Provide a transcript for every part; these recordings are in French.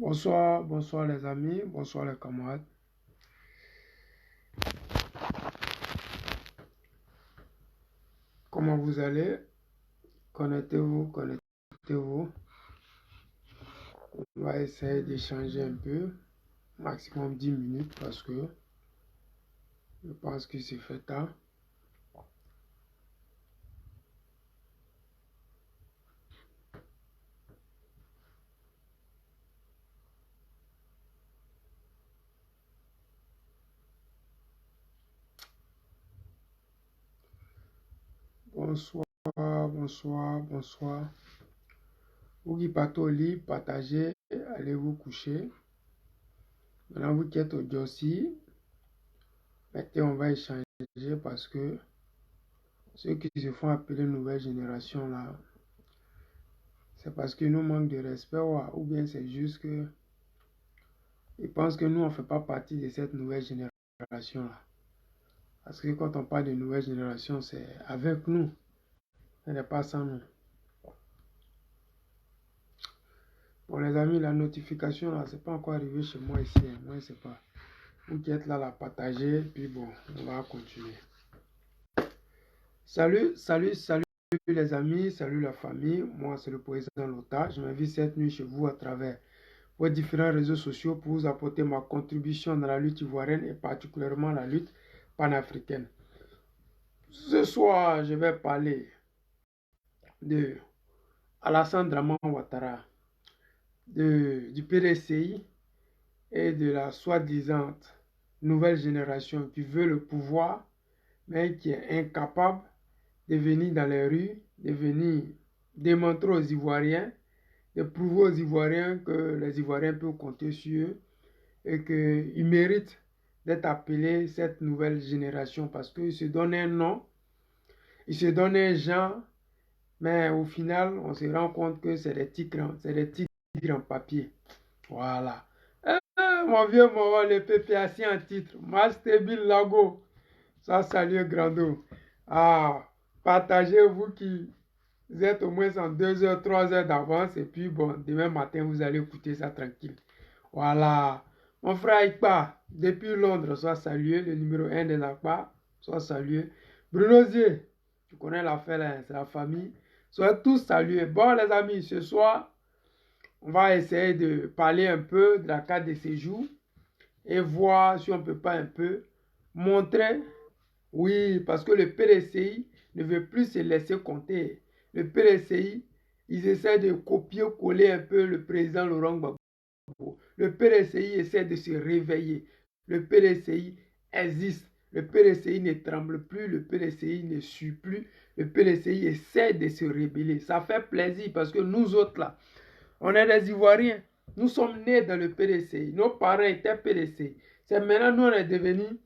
Bonsoir, bonsoir les amis, bonsoir les camarades. Comment vous allez? Connectez-vous, connectez-vous. On va essayer d'échanger un peu, maximum 10 minutes parce que je pense que c'est fait tard. Bonsoir, bonsoir, bonsoir. Vous qui partez au lit, partagez, allez vous coucher. Maintenant, vous qui êtes au Jossi, maintenant on va échanger parce que ceux qui se font appeler nouvelle génération là, c'est parce qu'ils nous manquent de respect ou bien c'est juste que ils pensent que nous on ne fait pas partie de cette nouvelle génération là. Parce que quand on parle de nouvelle génération, c'est avec nous, ce n'est pas sans nous. Bon les amis, la notification là, c'est pas encore arrivé chez moi ici, hein. Moi je sais pas. Vous qui êtes là, la partagez, puis bon, on va continuer. Salut, salut, salut les amis, salut la famille. Moi c'est le président Lota. Je m'invite cette nuit chez vous à travers vos différents réseaux sociaux pour vous apporter ma contribution dans la lutte ivoirienne et particulièrement la lutte panafricaine. Ce soir, je vais parler de Alassane Draman Ouattara, du PDCI et de la soi-disant nouvelle génération qui veut le pouvoir, mais qui est incapable de venir dans les rues, de venir démontrer aux Ivoiriens, de prouver aux Ivoiriens que les Ivoiriens peuvent compter sur eux et qu'ils méritent d'être appelés cette nouvelle génération parce qu'ils se donnent un nom, ils se donnent un genre, mais au final, on se rend compte que c'est des tigres en papier. Voilà. Mon vieux maman, le PPAC en titre. Master Bill Lago. Ça, salut Grando. Ah, partagez-vous qui êtes au moins en 2 heures, 3 heures d'avance. Et puis, bon, demain matin, vous allez écouter ça tranquille. Voilà. Mon frère Ikpa, depuis Londres, soit salué. Le numéro 1 des Akpa, soit salué. Bruno Zier, tu connais l'affaire là, c'est la famille. Soyez tous salués. Bon, les amis, ce soir, on va essayer de parler un peu de la carte de séjour et voir si on ne peut pas un peu montrer, oui, parce que le PDCI ne veut plus se laisser compter. Le PDCI, ils essaient de copier-coller un peu le président Laurent Gbagbo. Le PDCI essaie de se réveiller. Le PDCI existe. Le PDCI ne tremble plus. Le PDCI ne suit plus. Le PDCI essaie de se rébeller. Ça fait plaisir parce que nous autres là, on est des Ivoiriens. Nous sommes nés dans le PDCI. Nos parents étaient PDCI. C'est maintenant nous on est devenus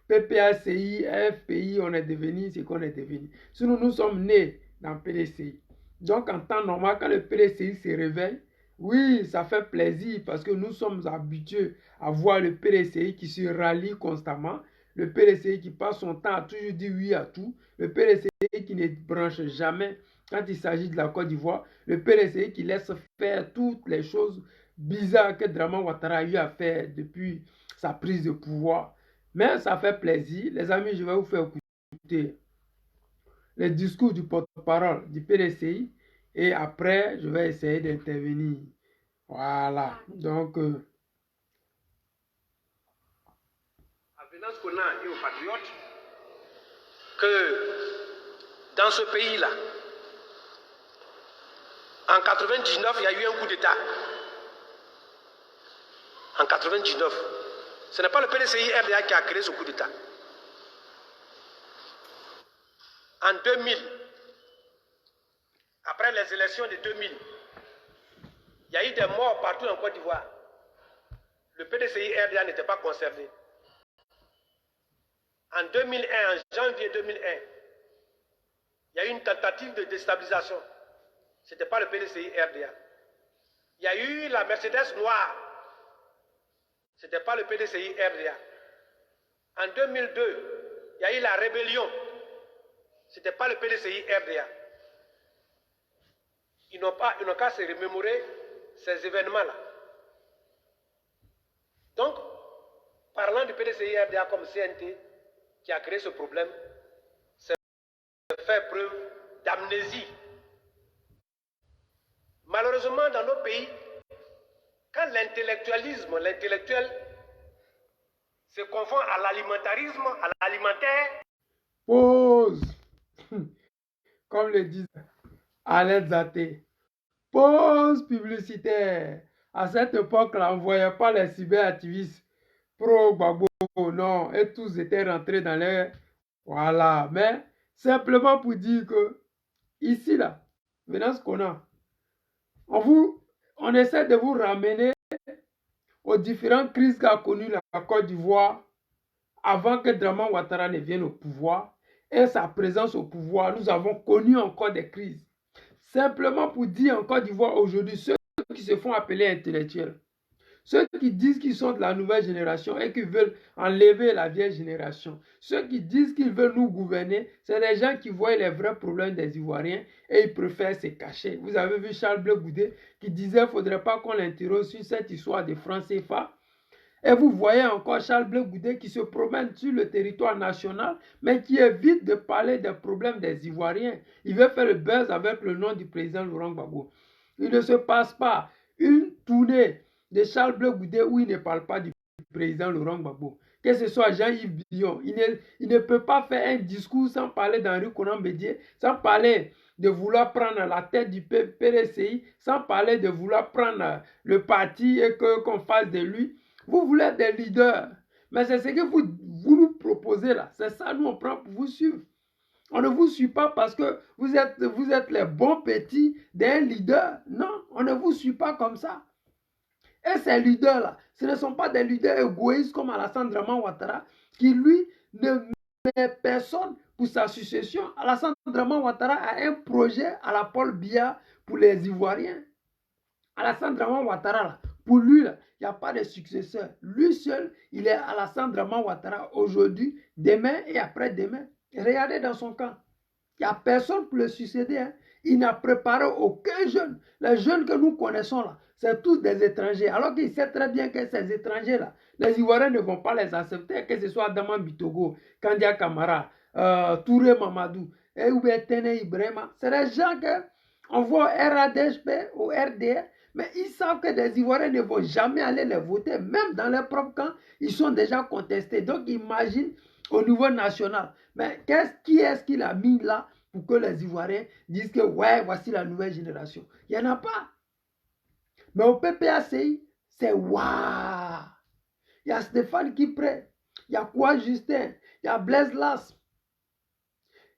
PPACI, FPI, on est devenu ce qu'on est devenu. Sinon nous sommes nés dans le PDCI. Donc en temps normal, quand le PDCI se réveille, oui, ça fait plaisir parce que nous sommes habitués à voir le PDCI qui se rallie constamment, le PDCI qui passe son temps à toujours dire oui à tout, le PDCI qui ne branche jamais quand il s'agit de la Côte d'Ivoire, le PDCI qui laisse faire toutes les choses bizarres que Draman Ouattara a eu à faire depuis sa prise de pouvoir. Mais ça fait plaisir. Les amis, je vais vous faire écouter les discours du porte-parole du PDCI et après, je vais essayer d'intervenir. Voilà. Donc, Avenance qu'on a et aux patriotes que dans ce pays-là, en 99, il y a eu un coup d'État. En 99, ce n'est pas le PDCI RDA qui a créé ce coup d'État. En 2000, après les élections de 2000, il y a eu des morts partout en Côte d'Ivoire. Le PDCI RDA n'était pas concerné. En 2001, en janvier 2001, il y a eu une tentative de déstabilisation. Ce n'était pas le PDCI RDA. Il y a eu la Mercedes noire. Ce n'était pas le PDCI RDA. En 2002, il y a eu la rébellion. Ce n'était pas le PDCI RDA. Ils n'ont qu'à se remémorer ces événements-là. Donc, parlant du PDCI-RDA comme CNT qui a créé ce problème, c'est faire preuve d'amnésie. Malheureusement, dans nos pays, quand l'intellectuel se confond à l'alimentarisme, à l'alimentaire. Pause. Comme le disent Alain Zaté. Pause publicitaire. À cette époque-là, on ne voyait pas les cyberactivistes pro-Gbagbo, non. Et tous étaient rentrés dans les... Voilà. Mais simplement pour dire que, ici, là, maintenant ce qu'on a, on essaie de vous ramener aux différentes crises qu'a connues la Côte d'Ivoire avant que Draman Ouattara ne vienne au pouvoir. Et sa présence au pouvoir, nous avons connu encore des crises. Simplement pour dire en Côte d'Ivoire aujourd'hui, ceux qui se font appeler intellectuels, ceux qui disent qu'ils sont de la nouvelle génération et qui veulent enlever la vieille génération, ceux qui disent qu'ils veulent nous gouverner, c'est des gens qui voient les vrais problèmes des Ivoiriens et ils préfèrent se cacher. Vous avez vu Charles Blé Goudé qui disait qu'il ne faudrait pas qu'on l'interroge sur cette histoire de francs CFA. Et vous voyez encore Charles Blé Goudé qui se promène sur le territoire national, mais qui évite de parler des problèmes des Ivoiriens. Il veut faire le buzz avec le nom du président Laurent Gbagbo. Il ne se passe pas une tournée de Charles Blé Goudé où il ne parle pas du président Laurent Gbagbo. Que ce soit Jean-Yves Billon, il ne peut pas faire un discours sans parler d'Henri Konan Bédié, sans parler de vouloir prendre la tête du PDCI, sans parler de vouloir prendre le parti et qu'on fasse de lui. Vous voulez des leaders, mais c'est ce que vous nous proposez là. C'est ça, nous on prend pour vous suivre. On ne vous suit pas parce que vous êtes les bons petits d'un leader. Non, on ne vous suit pas comme ça. Et ces leaders-là, ce ne sont pas des leaders égoïstes comme Alassane Draman Ouattara, qui lui ne met personne pour sa succession. Alassane Draman Ouattara a un projet à la Paul Biya pour les Ivoiriens. Alassane Draman Ouattara, là, pour lui, il n'y a pas de successeur. Lui seul, il est Alassane Draman Ouattara aujourd'hui, demain et après-demain. Regardez dans son camp. Il n'y a personne pour le succéder. Hein. Il n'a préparé aucun jeune. Les jeunes que nous connaissons là, c'est tous des étrangers. Alors qu'il sait très bien que ces étrangers-là, les Ivoiriens ne vont pas les accepter, que ce soit Daman Bitogo, Kandia Kamara, Touré Mamadou, ou Tene Ibrahima. C'est des gens qu'on voit au RADHP, au RDR, mais ils savent que les Ivoiriens ne vont jamais aller les voter. Même dans leur propre camp, ils sont déjà contestés. Donc imagine au niveau national. Mais qui est-ce qu'il a mis là pour que les Ivoiriens disent que ouais, voici la nouvelle génération? Il n'y en a pas. Mais au PPACI, c'est waouh. Il y a Stéphane Kipré, il y a Kwa Justin, il y a Blaise Las,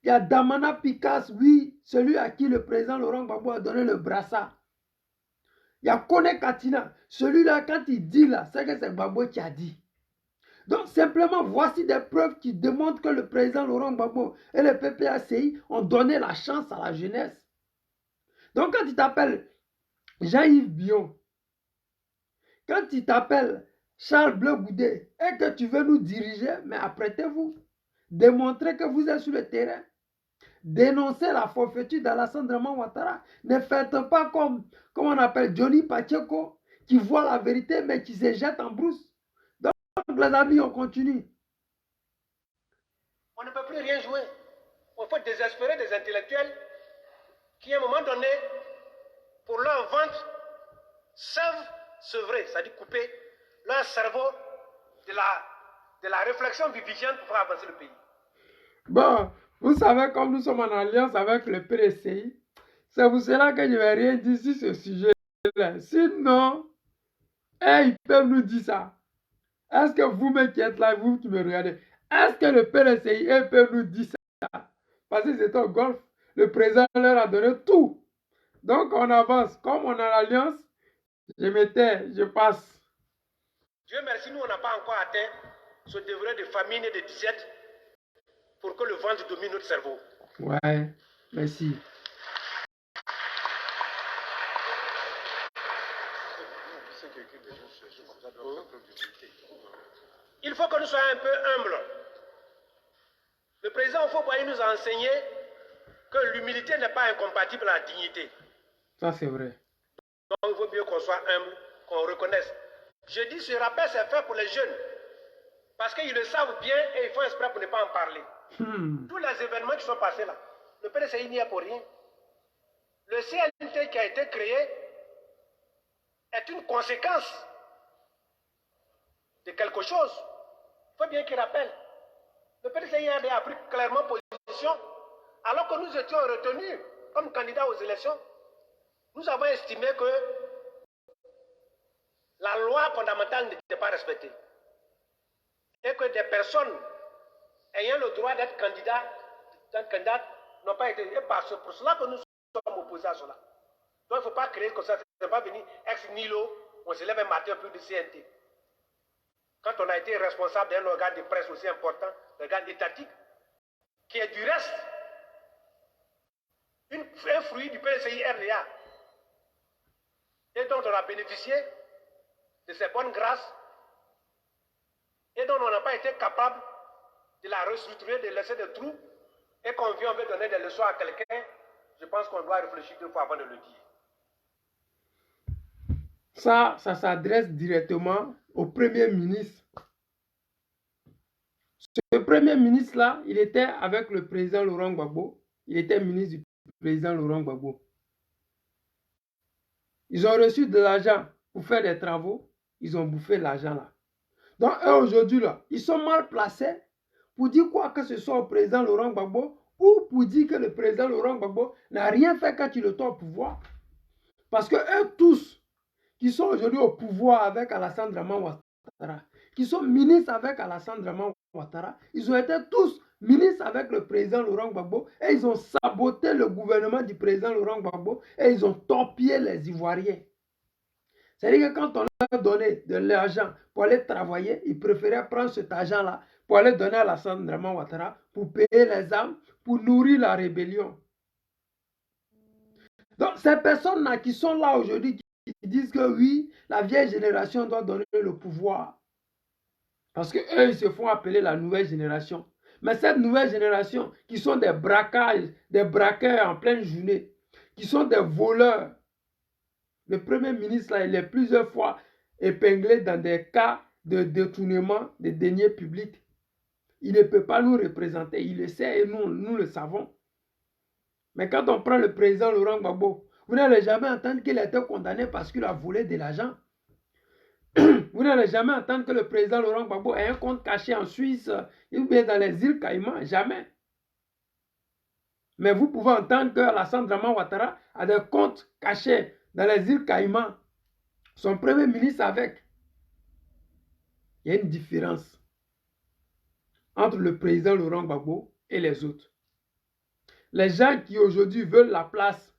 il y a Damana Picasse, oui, celui à qui le président Laurent Gbagbo a donné le brassard. Il y a Kone Katina, celui-là, quand il dit là, c'est que c'est Gbagbo qui a dit. Donc simplement, voici des preuves qui démontrent que le président Laurent Gbagbo et le PPACI ont donné la chance à la jeunesse. Donc quand il t'appelle Jean-Yves Billon, quand il t'appelle Charles Blé Goudé et que tu veux nous diriger, mais apprêtez-vous. Démontrez que vous êtes sur le terrain. Dénoncez la forfaiture d'Alassane Draman Ouattara. Ne faites pas comme on appelle Johnny Pacheco, qui voit la vérité mais qui se jette en brousse. Donc les amis, on continue. On ne peut plus rien jouer. On faut désespérer des intellectuels qui, à un moment donné, pour leur ventre, savent sevrer, c'est-à-dire couper leur cerveau de la réflexion vivifiante pour faire avancer le pays. Bon, vous savez, comme nous sommes en alliance avec le PDCI, c'est pour cela que je ne vais rien dire sur ce sujet-là. Sinon, ils peuvent nous dire ça. Est-ce que vous-même qui êtes là, vous qui me regardez, est-ce que le PDCI peut nous dire ça? Parce que c'est un golf. Le président leur a donné tout. Donc on avance. Comme on a l'alliance, je m'étais, je passe. Dieu merci, nous on n'a pas encore atteint ce degré de famine et de disette pour que le ventre domine notre cerveau. Ouais, merci. Il faut que nous soyons un peu humbles. Le président Houphouët-Boigny nous a enseigné que l'humilité n'est pas incompatible à la dignité. Ça, c'est vrai. Donc, il vaut mieux qu'on soit humble, qu'on reconnaisse Je dis ce rappel, c'est fait pour les jeunes. Parce qu'ils le savent bien et ils font exprès pour ne pas en parler. Tous les événements qui sont passés là, le PDCI n'y est pour rien. Le CNT qui a été créé est une conséquence de quelque chose. Il faut bien qu'il rappelle. Le PDCI a pris clairement position, alors que nous étions retenus comme candidats aux élections. Nous avons estimé que la loi fondamentale n'était pas respectée. Et que des personnes ayant le droit d'être candidates n'ont pas été. Et pour cela que nous sommes opposés à cela. Donc il ne faut pas créer comme ça. Ce n'est pas venir ex nihilo, on se lève un matin plus du CNT. Quand on a été responsable d'un organe de presse aussi important, l'organe étatique, qui est du reste un fruit du PCI RDA, et dont on a bénéficié de ces bonnes grâces, et dont on n'a pas été capable de la restructurer, de laisser des trous, et qu'on vient, on veut donner des leçons à quelqu'un, je pense qu'on doit réfléchir 2 fois avant de le dire. Ça s'adresse directement au Premier ministre. Ce Premier ministre-là, il était avec le président Laurent Gbagbo. Il était ministre du président Laurent Gbagbo. Ils ont reçu de l'argent pour faire des travaux. Ils ont bouffé l'argent là. Donc, eux, aujourd'hui, là, ils sont mal placés pour dire quoi que ce soit au président Laurent Gbagbo ou pour dire que le président Laurent Gbagbo n'a rien fait quand il était au pouvoir. Parce que eux tous, qui sont aujourd'hui au pouvoir avec Alassane Dramane Ouattara, qui sont ministres avec Alassane Dramane Ouattara, ils ont été tous ministres avec le président Laurent Gbagbo et ils ont saboté le gouvernement du président Laurent Gbagbo et ils ont torpillé les Ivoiriens. C'est-à-dire que quand on leur donnait de l'argent pour aller travailler, ils préféraient prendre cet argent-là pour aller donner à Alassane Dramane Ouattara pour payer les armes, pour nourrir la rébellion. Donc ces personnes-là qui sont là aujourd'hui, qui disent que oui, la vieille génération doit donner le pouvoir. Parce qu'eux, ils se font appeler la nouvelle génération. Mais cette nouvelle génération, qui sont des braquages, des braqueurs en pleine journée, qui sont des voleurs. Le Premier ministre, là, il est plusieurs fois épinglé dans des cas de détournement des deniers publics. Il ne peut pas nous représenter, il le sait et nous le savons. Mais quand on prend le président Laurent Gbagbo, vous n'allez jamais entendre qu'il a été condamné parce qu'il a volé de l'argent. Vous n'allez jamais entendre que le président Laurent Gbagbo ait un compte caché en Suisse ou bien dans les îles Caïmans. Jamais. Mais vous pouvez entendre que Alassane Dramane Ouattara a des comptes cachés dans les îles Caïmans. Son premier ministre avec. Il y a une différence entre le président Laurent Gbagbo et les autres. Les gens qui aujourd'hui veulent la place,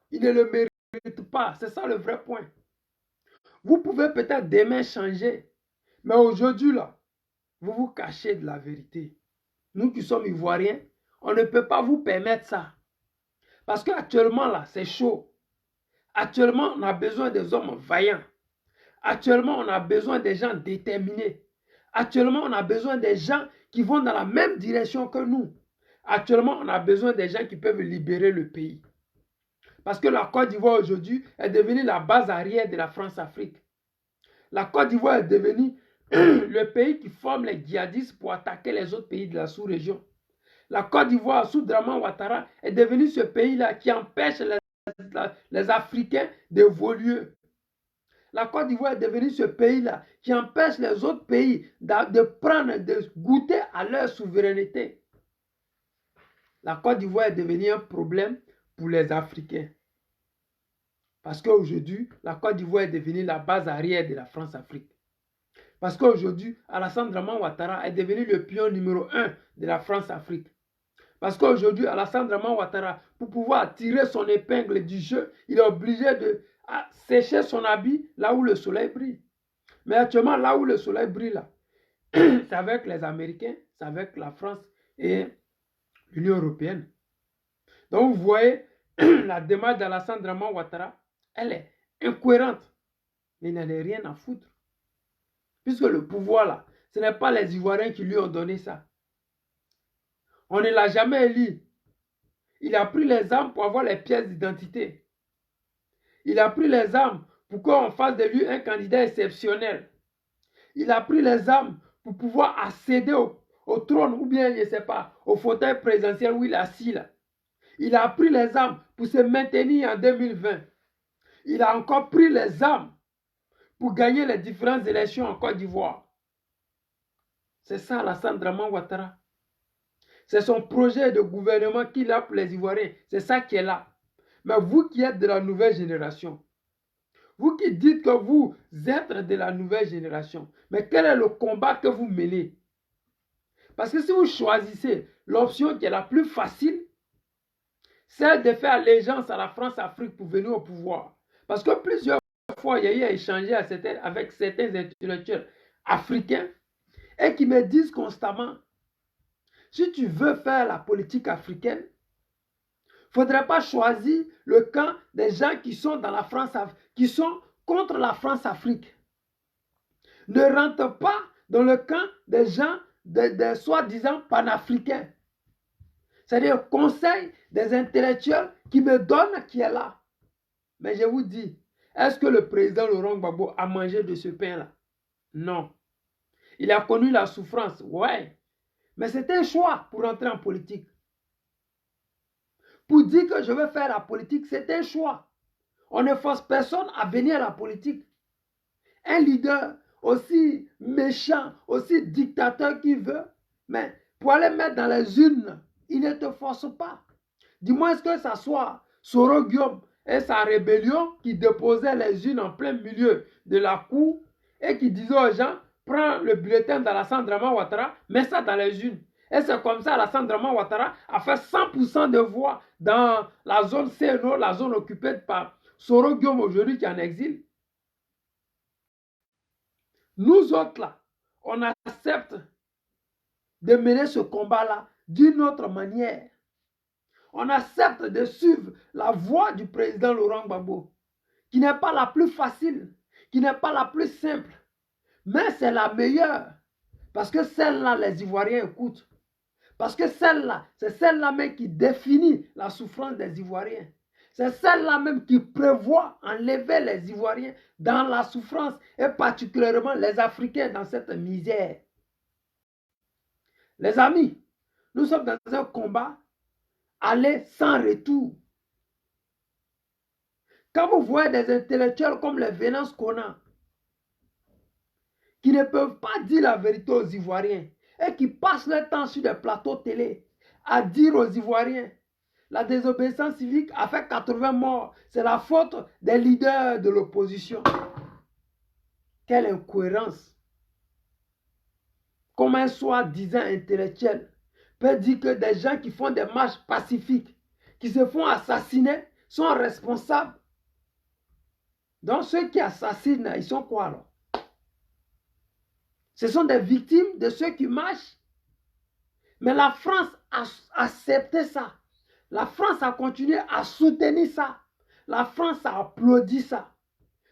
ils ne le méritent pas. C'est ça le vrai point. Vous pouvez peut-être demain changer, mais aujourd'hui, là, vous vous cachez de la vérité. Nous qui sommes Ivoiriens, on ne peut pas vous permettre ça. Parce qu'actuellement, là, c'est chaud. Actuellement, on a besoin des hommes vaillants. Actuellement, on a besoin des gens déterminés. Actuellement, on a besoin des gens qui vont dans la même direction que nous. Actuellement, on a besoin des gens qui peuvent libérer le pays. Parce que la Côte d'Ivoire aujourd'hui est devenue la base arrière de la France-Afrique. La Côte d'Ivoire est devenue le pays qui forme les djihadistes pour attaquer les autres pays de la sous-région. La Côte d'Ivoire, sous Dramane Ouattara, est devenue ce pays-là qui empêche les Africains d'évoluer. La Côte d'Ivoire est devenue ce pays-là qui empêche les autres pays de goûter à leur souveraineté. La Côte d'Ivoire est devenue un problème pour les Africains. Parce qu'aujourd'hui, la Côte d'Ivoire est devenue la base arrière de la France-Afrique. Parce qu'aujourd'hui, Alassane Dramane Ouattara est devenu le pion numéro 1 de la France-Afrique. Parce qu'aujourd'hui, Alassane Dramane Ouattara, pour pouvoir tirer son épingle du jeu, il est obligé de sécher son habit là où le soleil brille. Mais actuellement, là où le soleil brille, là, c'est avec les Américains, c'est avec la France et l'Union européenne. Donc, vous voyez, la démarche d'Alassane Dramane Ouattara, elle est incohérente. Mais il n'en a rien à foutre. Puisque le pouvoir, là, ce n'est pas les Ivoiriens qui lui ont donné ça. On ne l'a jamais élu. Il a pris les armes pour avoir les pièces d'identité. Il a pris les armes pour qu'on fasse de lui un candidat exceptionnel. Il a pris les armes pour pouvoir accéder au trône ou bien, je ne sais pas, au fauteuil présidentiel où il est assis là. Il a pris les armes pour se maintenir en 2020. Il a encore pris les armes pour gagner les différentes élections en Côte d'Ivoire. C'est ça Alassane Dramane Ouattara. C'est son projet de gouvernement qu'il a pour les Ivoiriens. C'est ça qui est là. Mais vous qui êtes de la nouvelle génération, vous qui dites que vous êtes de la nouvelle génération, mais quel est le combat que vous menez? Parce que si vous choisissez l'option qui est la plus facile, celle de faire allégeance à la France-Afrique pour venir au pouvoir. Parce que plusieurs fois, il y a eu à échanger avec certains intellectuels africains et qui me disent constamment, si tu veux faire la politique africaine, il ne faudrait pas choisir le camp des gens qui sont dans la France, qui sont contre la France-Afrique. Ne rentre pas dans le camp des gens des soi-disant panafricains. C'est-à-dire conseil des intellectuels qui me donnent qui est là. Mais je vous dis, est-ce que le président Laurent Gbagbo a mangé de ce pain-là? Non. Il a connu la souffrance, ouais. Mais c'était un choix pour entrer en politique. Pour dire que je veux faire la politique, c'est un choix. On ne force personne à venir à la politique. Un leader aussi méchant, aussi dictateur qu'il veut, mais pour aller mettre dans les urnes, il ne te force pas. Du moins que ça soit Soro Guillaume et sa rébellion qui déposait les urnes en plein milieu de la cour et qui disait aux gens, prends le bulletin d'Alassane Dramane Ouattara, mets ça dans les urnes. Et c'est comme ça Alassane Dramane Ouattara a fait 100% de voix dans la zone CNO, la zone occupée par Soro Guillaume aujourd'hui qui est en exil. Nous autres là, on accepte de mener ce combat-là d'une autre manière. On accepte de suivre la voie du président Laurent Gbagbo, qui n'est pas la plus facile, qui n'est pas la plus simple, mais c'est la meilleure. Parce que celle-là, les Ivoiriens écoutent. Parce que celle-là, c'est celle-là même qui définit la souffrance des Ivoiriens. C'est celle-là même qui prévoit enlever les Ivoiriens dans la souffrance et particulièrement les Africains dans cette misère. Les amis, nous sommes dans un combat aller sans retour. Quand vous voyez des intellectuels comme les Venance Conan, qui ne peuvent pas dire la vérité aux Ivoiriens et qui passent leur temps sur des plateaux télé à dire aux Ivoiriens, la désobéissance civique a fait 80 morts, c'est la faute des leaders de l'opposition. Quelle incohérence! Comment un soi-disant intellectuel peut dire que des gens qui font des marches pacifiques, qui se font assassiner, sont responsables? Donc ceux qui assassinent, ils sont quoi alors? Ce sont des victimes de ceux qui marchent. Mais la France a accepté ça. La France a continué à soutenir ça. La France a applaudi ça.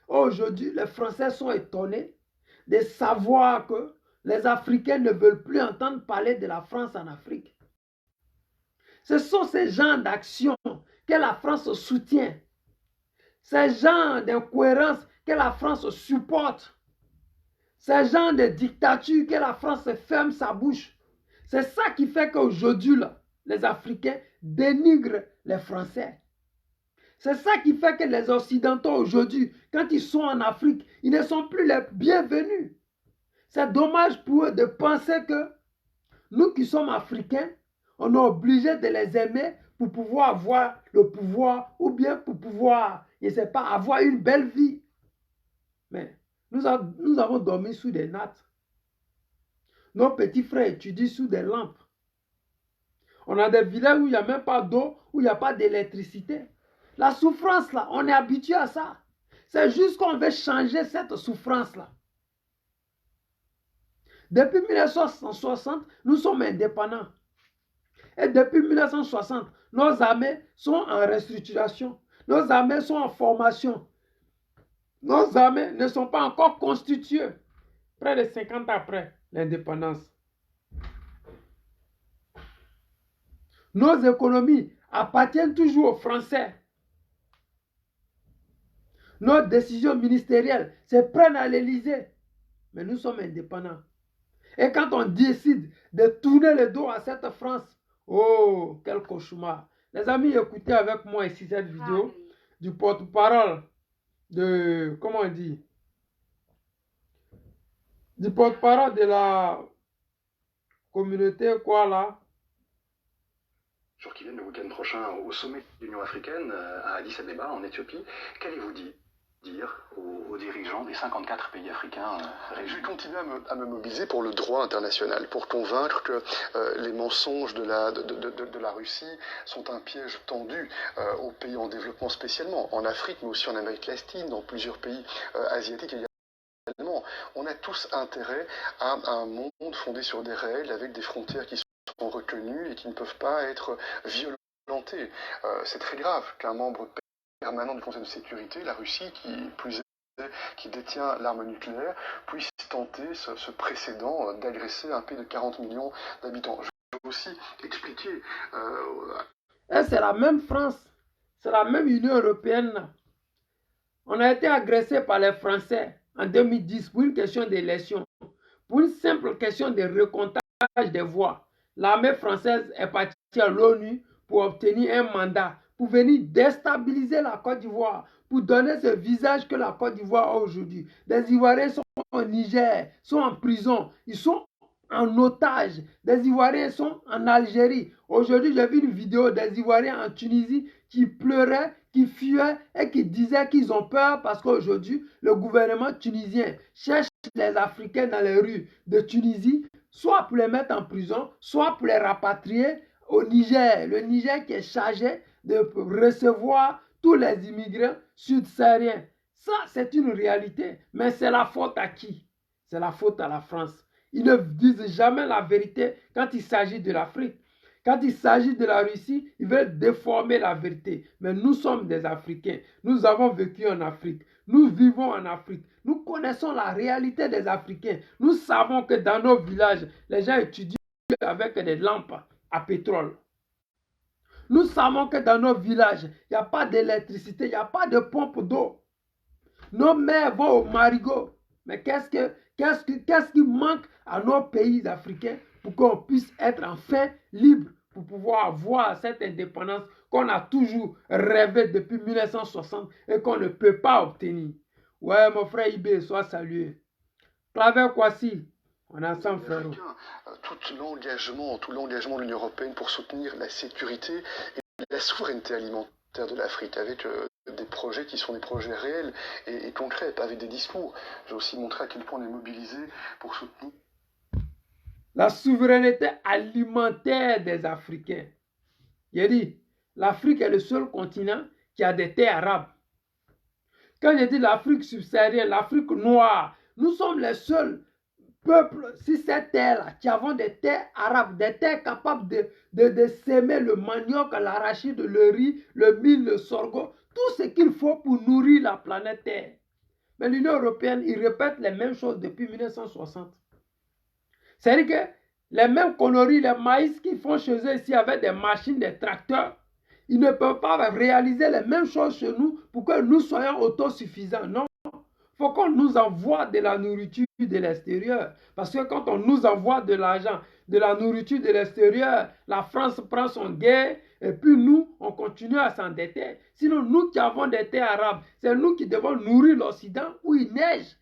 Aujourd'hui, les Français sont étonnés de savoir que les Africains ne veulent plus entendre parler de la France en Afrique. Ce sont ces genres d'actions que la France soutient. Ces genres d'incohérences que la France supporte. Ces genres de dictature que la France ferme sa bouche. C'est ça qui fait qu'aujourd'hui, les Africains dénigrent les Français. C'est ça qui fait que les Occidentaux aujourd'hui, quand ils sont en Afrique, ils ne sont plus les bienvenus. C'est dommage pour eux de penser que nous qui sommes Africains, on est obligé de les aimer pour pouvoir avoir le pouvoir ou bien pour pouvoir, je ne sais pas, avoir une belle vie. Mais nous avons dormi sous des nattes. Nos petits frères étudient sous des lampes. On a des villages où il n'y a même pas d'eau, où il n'y a pas d'électricité. La souffrance là, on est habitué à ça. C'est juste qu'on veut changer cette souffrance là. Depuis 1960, nous sommes indépendants. Et depuis 1960, nos armées sont en restructuration. Nos armées sont en formation. Nos armées ne sont pas encore constituées. Près de 50 ans après l'indépendance. Nos économies appartiennent toujours aux Français. Nos décisions ministérielles se prennent à l'Élysée. Mais nous sommes indépendants. Et quand on décide de tourner le dos à cette France, oh, quel cauchemar. Les amis, écoutez avec moi ici cette vidéo du porte-parole de, comment on dit, du porte-parole de la communauté, quoi là. Qui viennent le week-end prochain au sommet de l'Union africaine à Addis Abeba, en Éthiopie. Qu'allez-vous dire aux dirigeants des 54 pays africains Je vais continuer à me mobiliser pour le droit international, pour convaincre que les mensonges de la Russie sont un piège tendu aux pays en développement spécialement, en Afrique, mais aussi en Amérique latine, dans plusieurs pays asiatiques également. On a tous intérêt à un monde fondé sur des règles, avec des frontières qui sont reconnus et qui ne peuvent pas être violentés. C'est très grave qu'un membre permanent du Conseil de sécurité, la Russie, qui détient l'arme nucléaire, puisse tenter ce précédent d'agresser un pays de 40 millions d'habitants. Je veux aussi expliquer... C'est la même France, c'est la même Union européenne. On a été agressé par les Français en 2010 pour une question d'élection, pour une simple question de recomptage des voix. L'armée française est partie à l'ONU pour obtenir un mandat, pour venir déstabiliser la Côte d'Ivoire, pour donner ce visage que la Côte d'Ivoire a aujourd'hui. Des Ivoiriens sont au Niger, sont en prison, ils sont en otage. Des Ivoiriens sont en Algérie. Aujourd'hui, j'ai vu une vidéo des Ivoiriens en Tunisie qui pleuraient, qui fuyaient et qui disaient qu'ils ont peur parce qu'aujourd'hui, le gouvernement tunisien cherche les Africains dans les rues de Tunisie, soit pour les mettre en prison, soit pour les rapatrier au Niger. Le Niger qui est chargé de recevoir tous les immigrants sud-sahariens. Ça, c'est une réalité. Mais c'est la faute à qui? C'est la faute à la France. Ils ne disent jamais la vérité quand il s'agit de l'Afrique. Quand il s'agit de la Russie, ils veulent déformer la vérité. Mais nous sommes des Africains. Nous avons vécu en Afrique. Nous vivons en Afrique. Nous connaissons la réalité des Africains. Nous savons que dans nos villages, les gens étudient avec des lampes à pétrole. Nous savons que dans nos villages, il n'y a pas d'électricité, il n'y a pas de pompe d'eau. Nos mères vont au marigot. Mais qu'est-ce qui manque à nos pays africains pour qu'on puisse être enfin libre, pour pouvoir avoir cette indépendance qu'on a toujours rêvé depuis 1960 et qu'on ne peut pas obtenir? Ouais, mon frère Ibé, sois salué. Claver Kwasi, on est ensemble, frère. Tout l'engagement de l'Union européenne pour soutenir la sécurité et la souveraineté alimentaire de l'Afrique, avec des projets qui sont des projets réels et concrets, pas avec des discours. J'ai aussi montré à quel point on est mobilisé pour soutenir la souveraineté alimentaire des Africains. J'ai dit, l'Afrique est le seul continent qui a des terres arables. Quand je dis l'Afrique subsaharienne, l'Afrique noire, nous sommes les seuls peuples sur cette terre-là qui avons des terres arabes, des terres capables de s'aimer le manioc, l'arachide, le riz, le mil, le sorgho, tout ce qu'il faut pour nourrir la planète Terre. Mais l'Union européenne, ils répètent les mêmes choses depuis 1960. C'est-à-dire que les mêmes conneries, les maïs qu'ils font chez eux ici avec des machines, des tracteurs, ils ne peuvent pas réaliser les mêmes choses chez nous pour que nous soyons autosuffisants. Non. Il faut qu'on nous envoie de la nourriture de l'extérieur. Parce que quand on nous envoie de l'argent, de la nourriture de l'extérieur, la France prend son gain et puis nous, on continue à s'endetter. Sinon, nous qui avons des terres arabes, c'est nous qui devons nourrir l'Occident où il neige.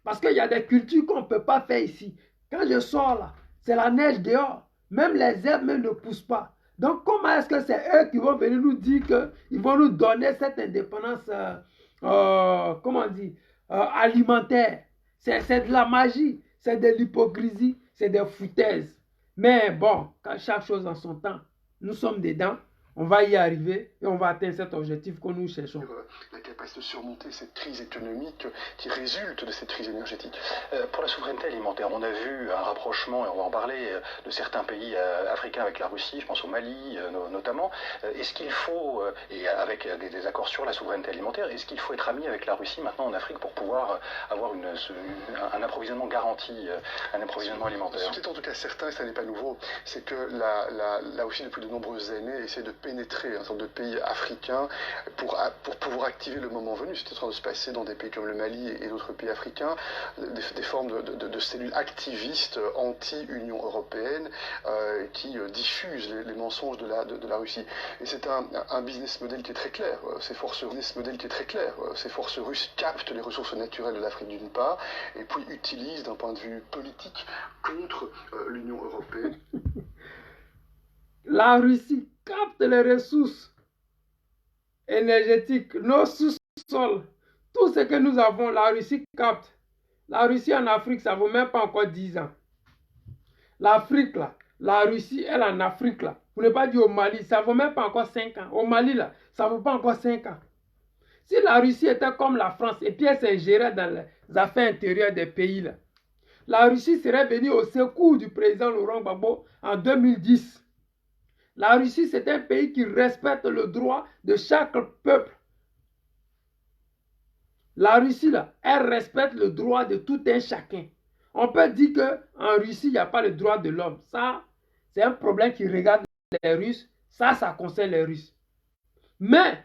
Parce qu'il y a des cultures qu'on ne peut pas faire ici. Quand je sors là, c'est la neige dehors. Même les herbes ne poussent pas. Donc, comment est-ce que c'est eux qui vont venir nous dire qu'ils vont nous donner cette indépendance, comment on dit, alimentaire? C'est de la magie, c'est de l'hypocrisie, c'est des foutaises. Mais bon, quand chaque chose en son temps, nous sommes dedans. On va y arriver et on va atteindre cet objectif que nous cherchons. La capacité de surmonter cette crise économique qui résulte de cette crise énergétique. Pour la souveraineté alimentaire, on a vu un rapprochement, et on va en parler, de certains pays africains avec la Russie, je pense au Mali notamment. Est-ce qu'il faut, et avec des accords sur la souveraineté alimentaire, est-ce qu'il faut être ami avec la Russie maintenant en Afrique pour pouvoir avoir un approvisionnement garanti, un approvisionnement alimentaire? Ce qui est en tout cas certain, et ça n'est pas nouveau, c'est que la Russie depuis de nombreuses années essaie de pénétrer une sorte de pays africain pour pouvoir activer le moment venu. C'était en train de se passer dans des pays comme le Mali et d'autres pays africains, des formes de cellules activistes anti-Union européenne qui diffusent les mensonges de la Russie. Et c'est un business model qui est très clair. Ces forces russes captent les ressources naturelles de l'Afrique d'une part, et puis utilisent d'un point de vue politique contre l'Union européenne. La Russie capte les ressources énergétiques, nos sous-sols, tout ce que nous avons, la Russie capte. La Russie en Afrique, ça ne vaut même pas encore 10 ans. L'Afrique, là, la Russie, elle en Afrique, là, vous n'avez pas dit au Mali, ça ne vaut même pas encore 5 ans. Au Mali, là, ça ne vaut pas encore 5 ans. Si la Russie était comme la France, et puis elle s'ingérait dans les affaires intérieures des pays, là, la Russie serait venue au secours du président Laurent Gbagbo en 2010. La Russie, c'est un pays qui respecte le droit de chaque peuple. La Russie, là, elle respecte le droit de tout un chacun. On peut dire qu'en Russie, il n'y a pas le droit de l'homme. Ça, c'est un problème qui regarde les Russes. Ça concerne les Russes. Mais,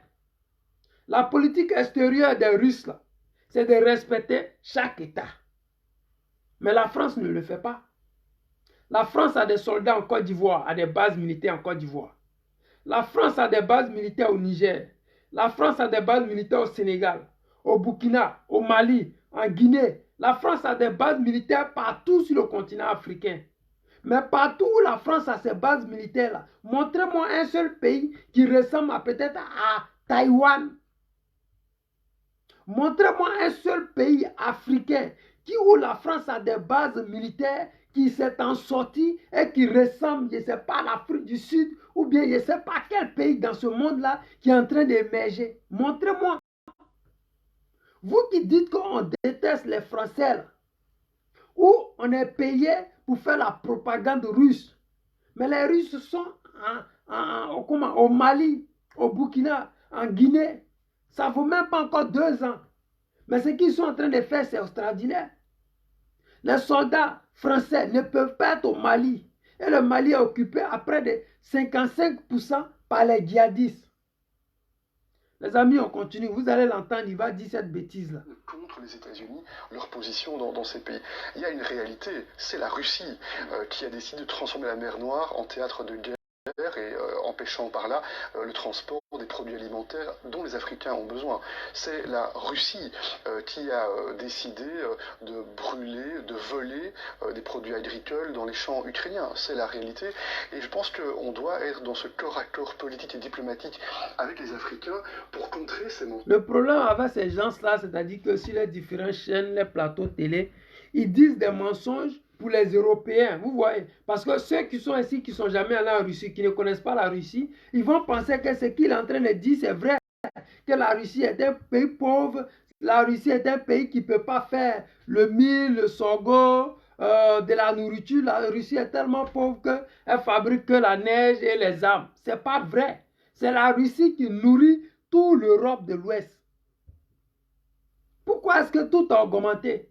la politique extérieure des Russes, là, c'est de respecter chaque État. Mais la France ne le fait pas. La France a des soldats en Côte d'Ivoire, a des bases militaires en Côte d'Ivoire. La France a des bases militaires au Niger. La France a des bases militaires au Sénégal, au Burkina, au Mali, en Guinée. La France a des bases militaires partout sur le continent africain. Mais partout où la France a ses bases militaires, là, montrez-moi un seul pays qui ressemble peut-être à Taïwan. Montrez-moi un seul pays africain où la France a des bases militaires qui s'est en sorti et qui ressemble, je ne sais pas, à l'Afrique du Sud ou bien je ne sais pas quel pays dans ce monde-là qui est en train d'émerger. Montrez-moi. Vous qui dites qu'on déteste les Français, là, où on est payé pour faire la propagande russe. Mais les Russes sont au Mali, au Burkina, en Guinée. Ça ne vaut même pas encore 2 ans. Mais ce qu'ils sont en train de faire, c'est extraordinaire. Les soldats français ne peuvent pas être au Mali. Et le Mali est occupé à près de 55% par les djihadistes. Les amis, on continue. Vous allez l'entendre, il va dire cette bêtise-là. Contre les États-Unis, leur position dans ces pays. Il y a une réalité, c'est la Russie qui a décidé de transformer la mer Noire en théâtre de guerre et empêchant par là le transport des produits alimentaires dont les Africains ont besoin. C'est la Russie qui a décidé de brûler, de voler des produits agricoles dans les champs ukrainiens. C'est la réalité. Et je pense qu'on doit être dans ce corps à corps politique et diplomatique avec les Africains pour contrer ces mensonges. Le problème avec ces gens-là, c'est-à-dire que sur les différentes chaînes, les plateaux télé, ils disent des mensonges pour les Européens, vous voyez. Parce que ceux qui sont ici, qui ne sont jamais allés en Russie, qui ne connaissent pas la Russie, ils vont penser que ce qu'il est en train de dire, c'est vrai. Que la Russie est un pays pauvre, la Russie est un pays qui ne peut pas faire le mil, le sorgho, de la nourriture. La Russie est tellement pauvre qu'elle fabrique que la neige et les armes. Ce n'est pas vrai. C'est la Russie qui nourrit toute l'Europe de l'Ouest. Pourquoi est-ce que tout a augmenté?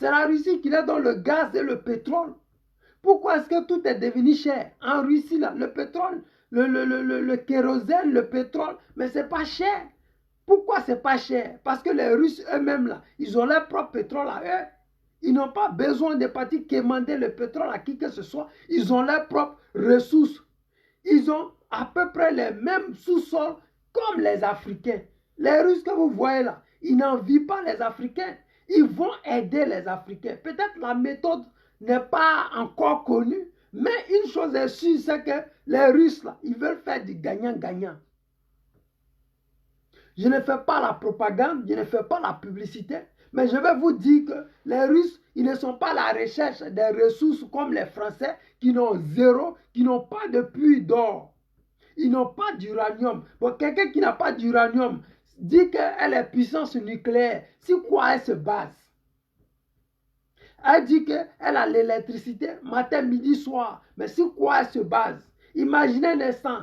C'est la Russie qui est dans le gaz et le pétrole. Pourquoi est-ce que tout est devenu cher? En Russie, là, le pétrole, le kérosène, le pétrole, mais ce n'est pas cher. Pourquoi ce n'est pas cher? Parce que les Russes eux-mêmes, là, ils ont leur propre pétrole à eux. Ils n'ont pas besoin de partir quémander le pétrole à qui que ce soit. Ils ont leurs propres ressources. Ils ont à peu près les mêmes sous-sols comme les Africains. Les Russes que vous voyez là, ils n'envient pas les Africains. Ils vont aider les Africains. Peut-être la méthode n'est pas encore connue, mais une chose est sûre, c'est que les Russes, là, ils veulent faire du gagnant-gagnant. Je ne fais pas la propagande, je ne fais pas la publicité, mais je vais vous dire que les Russes, ils ne sont pas à la recherche des ressources comme les Français qui n'ont zéro, qui n'ont pas de puits d'or. Ils n'ont pas d'uranium. Bon, quelqu'un qui n'a pas d'uranium dit qu'elle est puissance nucléaire. Sur quoi elle se base? Elle dit qu'elle a l'électricité matin, midi, soir. Mais sur quoi elle se base? Imaginez un instant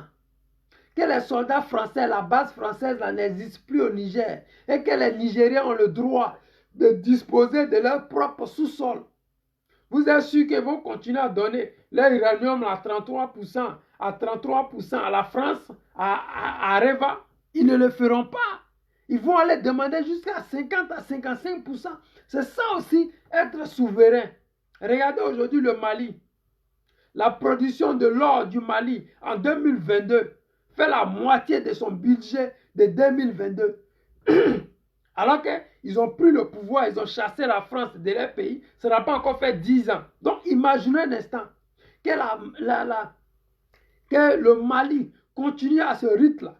que les soldats français, la base française n'existe plus au Niger et que les Nigériens ont le droit de disposer de leur propre sous-sol. Vous êtes sûr qu'ils vont continuer à donner leur uranium à 33% à 33% à la France, à Areva, ils ne le feront pas. Ils vont aller demander jusqu'à 50 à 55%. C'est ça aussi, être souverain. Regardez aujourd'hui le Mali. La production de l'or du Mali en 2022 fait la moitié de son budget de 2022. Alors qu'ils ont pris le pouvoir, ils ont chassé la France de leur pays, ça n'a pas encore fait 10 ans. Donc imaginez un instant que, que le Mali continue à ce rythme-là.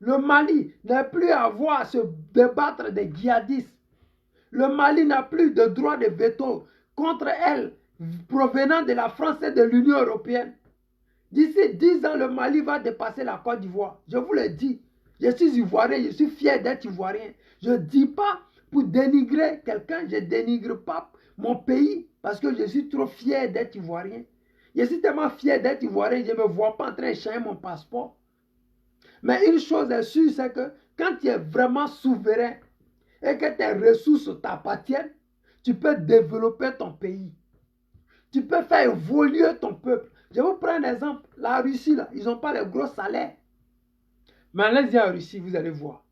Le Mali n'a plus à avoir à se débattre des djihadistes. Le Mali n'a plus de droit de veto contre elle provenant de la France et de l'Union européenne. D'ici 10 ans, le Mali va dépasser la Côte d'Ivoire. Je vous le dis. Je suis ivoirien, je suis fier d'être ivoirien. Je ne dis pas pour dénigrer quelqu'un, je ne dénigre pas mon pays parce que je suis trop fier d'être ivoirien. Je suis tellement fier d'être ivoirien, je ne me vois pas en train de changer mon passeport. Mais une chose est sûre, c'est que quand tu es vraiment souverain et que tes ressources t'appartiennent, tu peux développer ton pays. Tu peux faire évoluer ton peuple. Je vous prends un exemple. La Russie, là, ils n'ont pas les gros salaires. Mais allez-y en Russie, vous allez voir.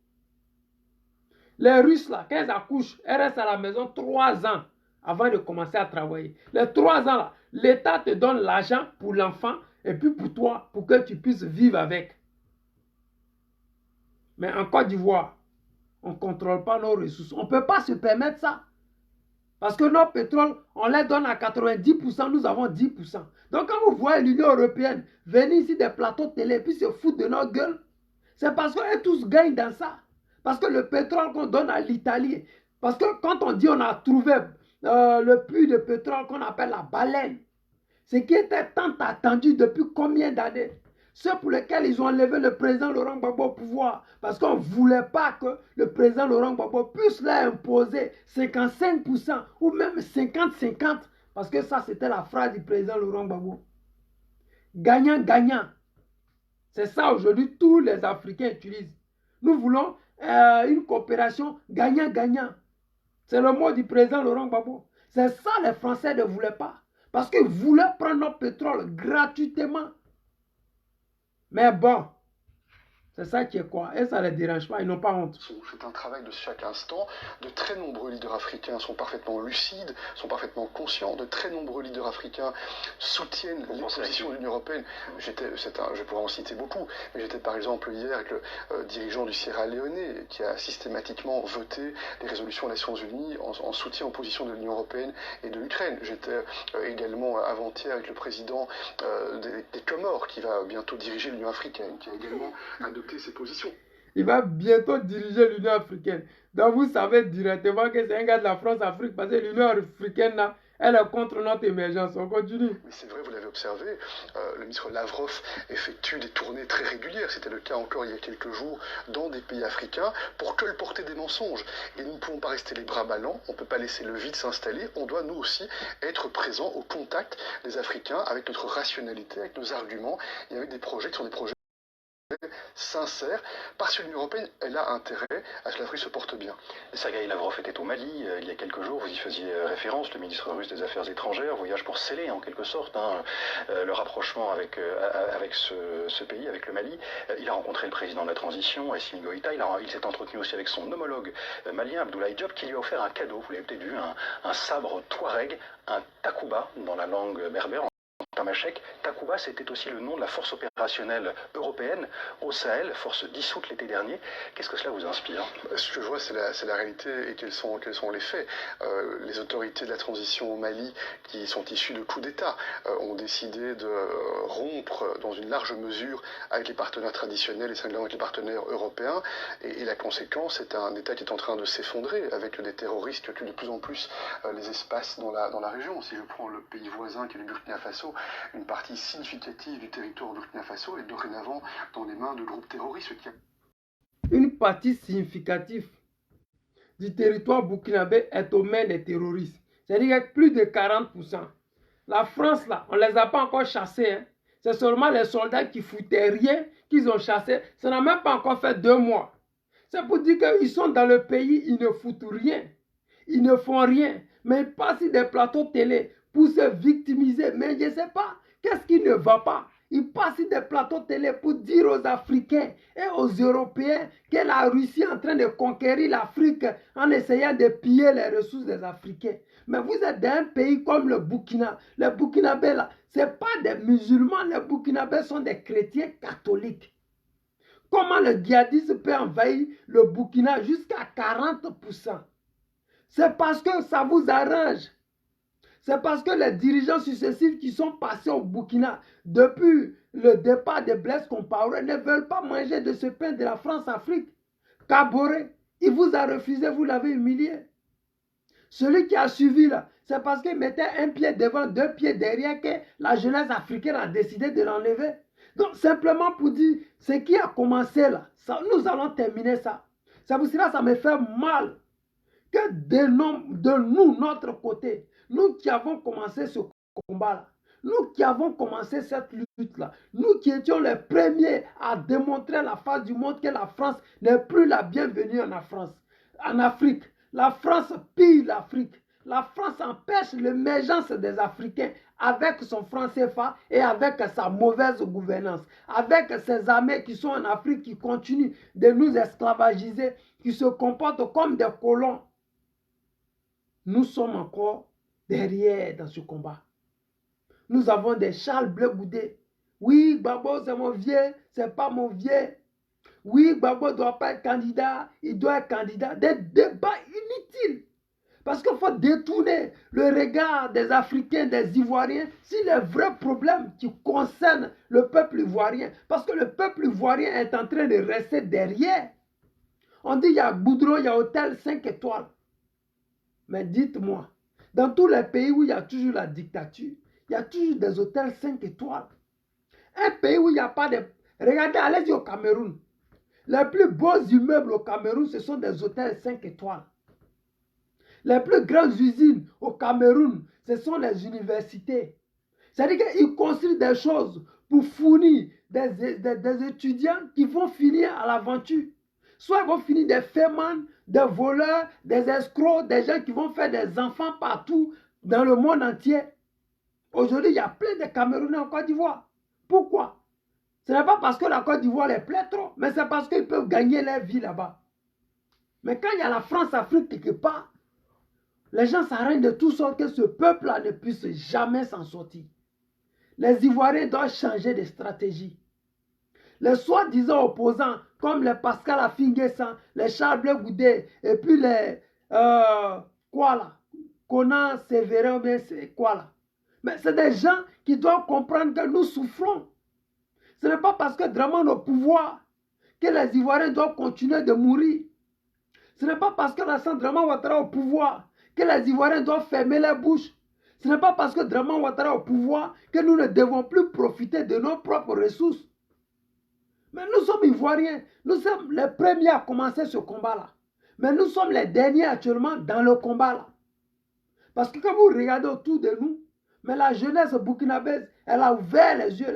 Les Russes, là, quand ils accouchent, elles restent à la maison 3 ans avant de commencer à travailler. Les 3 ans, là, l'État te donne l'argent pour l'enfant et puis pour toi, pour que tu puisses vivre avec. Mais en Côte d'Ivoire, on ne contrôle pas nos ressources. On ne peut pas se permettre ça. Parce que nos pétroles, on les donne à 90%, nous avons 10%. Donc quand vous voyez l'Union européenne venir ici des plateaux de télé et puis se foutre de nos gueules, c'est parce qu'eux tous gagnent dans ça. Parce que le pétrole qu'on donne à l'Italie, parce que quand on dit on a trouvé le puits de pétrole qu'on appelle la baleine, ce qui était tant attendu depuis combien d'années? Ceux pour lesquels ils ont enlevé le président Laurent Gbagbo au pouvoir. Parce qu'on ne voulait pas que le président Laurent Gbagbo puisse leur imposer 55% ou même 50-50. Parce que ça, c'était la phrase du président Laurent Gbagbo. Gagnant-gagnant. C'est ça aujourd'hui, tous les Africains utilisent. Nous voulons une coopération gagnant-gagnant. C'est le mot du président Laurent Gbagbo. C'est ça les Français ne voulaient pas. Parce qu'ils voulaient prendre notre pétrole gratuitement. Mais bon, c'est ça qui est quoi. Et ça ne les dérange pas, ils n'ont pas honte. C'est un travail de chaque instant. De très nombreux leaders africains sont parfaitement lucides, sont parfaitement conscients. De très nombreux leaders africains soutiennent les positions de l'Union européenne. Je pourrais en citer beaucoup, mais j'étais par exemple hier avec le dirigeant du Sierra Leone qui a systématiquement voté les résolutions des Nations Unies en soutien aux positions de l'Union européenne et de l'Ukraine. J'étais également avant-hier avec le président des Comores qui va bientôt diriger l'Union africaine, qui a également adopté ses positions. Il va bientôt diriger l'Union africaine. Donc vous savez directement que c'est un gars de la France-Afrique parce que l'Union africaine, là, elle est contre notre émergence. On continue. Mais c'est vrai, vous l'avez observé, le ministre Lavrov effectue des tournées très régulières. C'était le cas encore il y a quelques jours dans des pays africains pour colporter des mensonges. Et nous ne pouvons pas rester les bras ballants, on ne peut pas laisser le vide s'installer. On doit nous aussi être présents au contact des Africains avec notre rationalité, avec nos arguments et avec des projets qui sont des projets sincère, parce que l'Union européenne, elle a intérêt à ce que l'Afrique se porte bien. Sergueï Lavrov était au Mali il y a quelques jours, vous y faisiez référence, le ministre russe des Affaires étrangères, voyage pour sceller en quelque sorte le rapprochement avec ce pays, avec le Mali. Il a rencontré le président de la transition, Assimi Goïta, il s'est entretenu aussi avec son homologue malien, Abdoulaye Diop, qui lui a offert un cadeau, vous l'avez peut-être vu, un sabre Touareg, un takuba dans la langue berbère. Tamashek. Takuba, c'était aussi le nom de la force opérationnelle européenne au Sahel, force dissoute l'été dernier. Qu'est-ce que cela vous inspire? Ce que je vois, c'est la réalité et quels sont les faits. Les autorités de la transition au Mali, qui sont issues de coups d'État, ont décidé de rompre dans une large mesure avec les partenaires traditionnels et singulièrement avec les partenaires européens. Et la conséquence, c'est un État qui est en train de s'effondrer avec des terroristes qui occupent de plus en plus les espaces dans la région. Si je prends le pays voisin qui est le Burkina Faso, une partie significative du territoire Burkina Faso est dorénavant dans les mains de groupes terroristes. Une partie significative du territoire burkinabé est aux mains des terroristes. C'est-à-dire que plus de 40%. La France, là, on ne les a pas encore chassés. Hein. C'est seulement les soldats qui foutaient rien qu'ils ont chassés. Ça n'a même pas encore fait 2 mois. C'est pour dire qu'ils sont dans le pays, ils ne foutent rien. Ils ne font rien. Mais ils passent sur des plateaux télé pour se victimiser. Mais je ne sais pas Qu'est-ce qui ne va pas? Il passe sur des plateaux télé pour dire aux Africains et aux Européens que la Russie est en train de conquérir l'Afrique en essayant de piller les ressources des Africains. Mais vous êtes dans un pays comme le Burkina. Les Burkinabés, là, ce n'est pas des musulmans. Les Burkinabés sont des chrétiens catholiques. Comment le djihadisme peut envahir le Burkina jusqu'à 40%? C'est parce que ça vous arrange. C'est parce que les dirigeants successifs qui sont passés au Burkina depuis le départ de Blaise Compaoré ne veulent pas manger de ce pain de la France-Afrique. Kaboré, il vous a refusé, vous l'avez humilié. Celui qui a suivi là, c'est parce qu'il mettait un pied devant, deux pieds derrière que la jeunesse africaine a décidé de l'enlever. Donc simplement pour dire, ce qui a commencé là, ça, nous allons terminer ça. C'est pour cela que ça me fait mal que de nous, notre côté, nous qui avons commencé ce combat-là, nous qui avons commencé cette lutte-là, nous qui étions les premiers à démontrer à la face du monde que la France n'est plus la bienvenue en Afrique. La France pille l'Afrique. La France empêche l'émergence des Africains avec son franc CFA et avec sa mauvaise gouvernance. Avec ces armées qui sont en Afrique, qui continuent de nous esclavagiser, qui se comportent comme des colons. Nous sommes encore derrière dans ce combat. Nous avons des Charles Blé Goudé. Oui, Gbagbo, c'est mon vieux, c'est pas mon vieux. Oui, Gbagbo ne doit pas être candidat, il doit être candidat. Des débats inutiles. Parce qu'il faut détourner le regard des Africains, des Ivoiriens, sur les vrais problèmes qui concernent le peuple ivoirien. Parce que le peuple ivoirien est en train de rester derrière. On dit qu'il y a Goudron, il y a hôtel 5 étoiles. Mais dites-moi, dans tous les pays où il y a toujours la dictature, il y a toujours des hôtels 5 étoiles. Un pays où il n'y a pas de... Regardez, allez-y au Cameroun. Les plus beaux immeubles au Cameroun, ce sont des hôtels 5 étoiles. Les plus grandes usines au Cameroun, ce sont les universités. C'est-à-dire qu'ils construisent des choses pour fournir des étudiants qui vont finir à l'aventure. Soit ils vont finir des fémans, des voleurs, des escrocs, des gens qui vont faire des enfants partout dans le monde entier. Aujourd'hui, il y a plein de Camerounais en Côte d'Ivoire. Pourquoi? Ce n'est pas parce que la Côte d'Ivoire les plaît trop, mais c'est parce qu'ils peuvent gagner leur vie là-bas. Mais quand il y a la France-Afrique quelque part, les gens s'arrêtent de tout sorte que ce peuple-là ne puisse jamais s'en sortir. Les Ivoiriens doivent changer de stratégie. Les soi-disant opposants, comme les Pascal Affi-N'Guessan, les Charles Blé Goudé, et puis les... quoi là? Conan Sévérin, ou bien c'est quoi là? Mais c'est des gens qui doivent comprendre que nous souffrons. Ce n'est pas parce que Dramane est au pouvoir que les Ivoiriens doivent continuer de mourir. Ce n'est pas parce que Alassane Dramane Ouattara est au pouvoir que les Ivoiriens doivent fermer leur bouche. Ce n'est pas parce que Dramane Ouattara est au pouvoir que nous ne devons plus profiter de nos propres ressources. Mais nous sommes Ivoiriens. Nous sommes les premiers à commencer ce combat-là. Mais nous sommes les derniers actuellement dans le combat-là. Parce que quand vous regardez autour de nous, mais la jeunesse burkinabèse, elle a ouvert les yeux.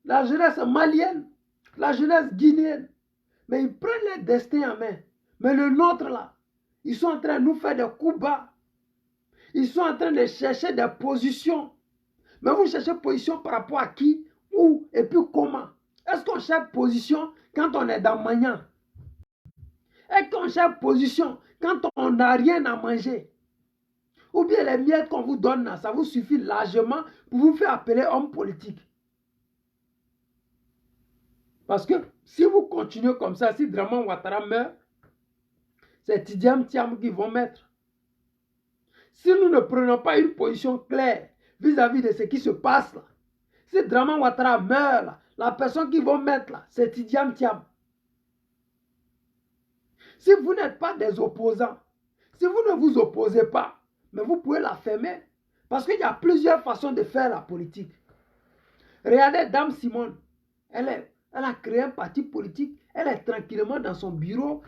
La jeunesse malienne, la jeunesse guinéenne. Mais ils prennent leur destin en main. Mais le nôtre là, ils sont en train de nous faire des coups bas. Ils sont en train de chercher des positions. Mais vous cherchez position par rapport à qui, où et puis comment? Est-ce qu'on cherche position quand on est dans Magnan? Est-ce qu'on cherche position quand on n'a rien à manger? Ou bien les miettes qu'on vous donne là, ça vous suffit largement pour vous faire appeler homme politique? Parce que si vous continuez comme ça, si Dramane Ouattara meurt, c'est Tidiane Thiam qui vont mettre. Si nous ne prenons pas une position claire vis-à-vis de ce qui se passe là, si Dramane Ouattara meurt là, la personne qui vont mettre là, c'est Tidiane Thiam. Si vous n'êtes pas des opposants, si vous ne vous opposez pas, mais vous pouvez la fermer. Parce qu'il y a plusieurs façons de faire la politique. Regardez Dame Simone. Elle a créé un parti politique. Elle est tranquillement dans son bureau,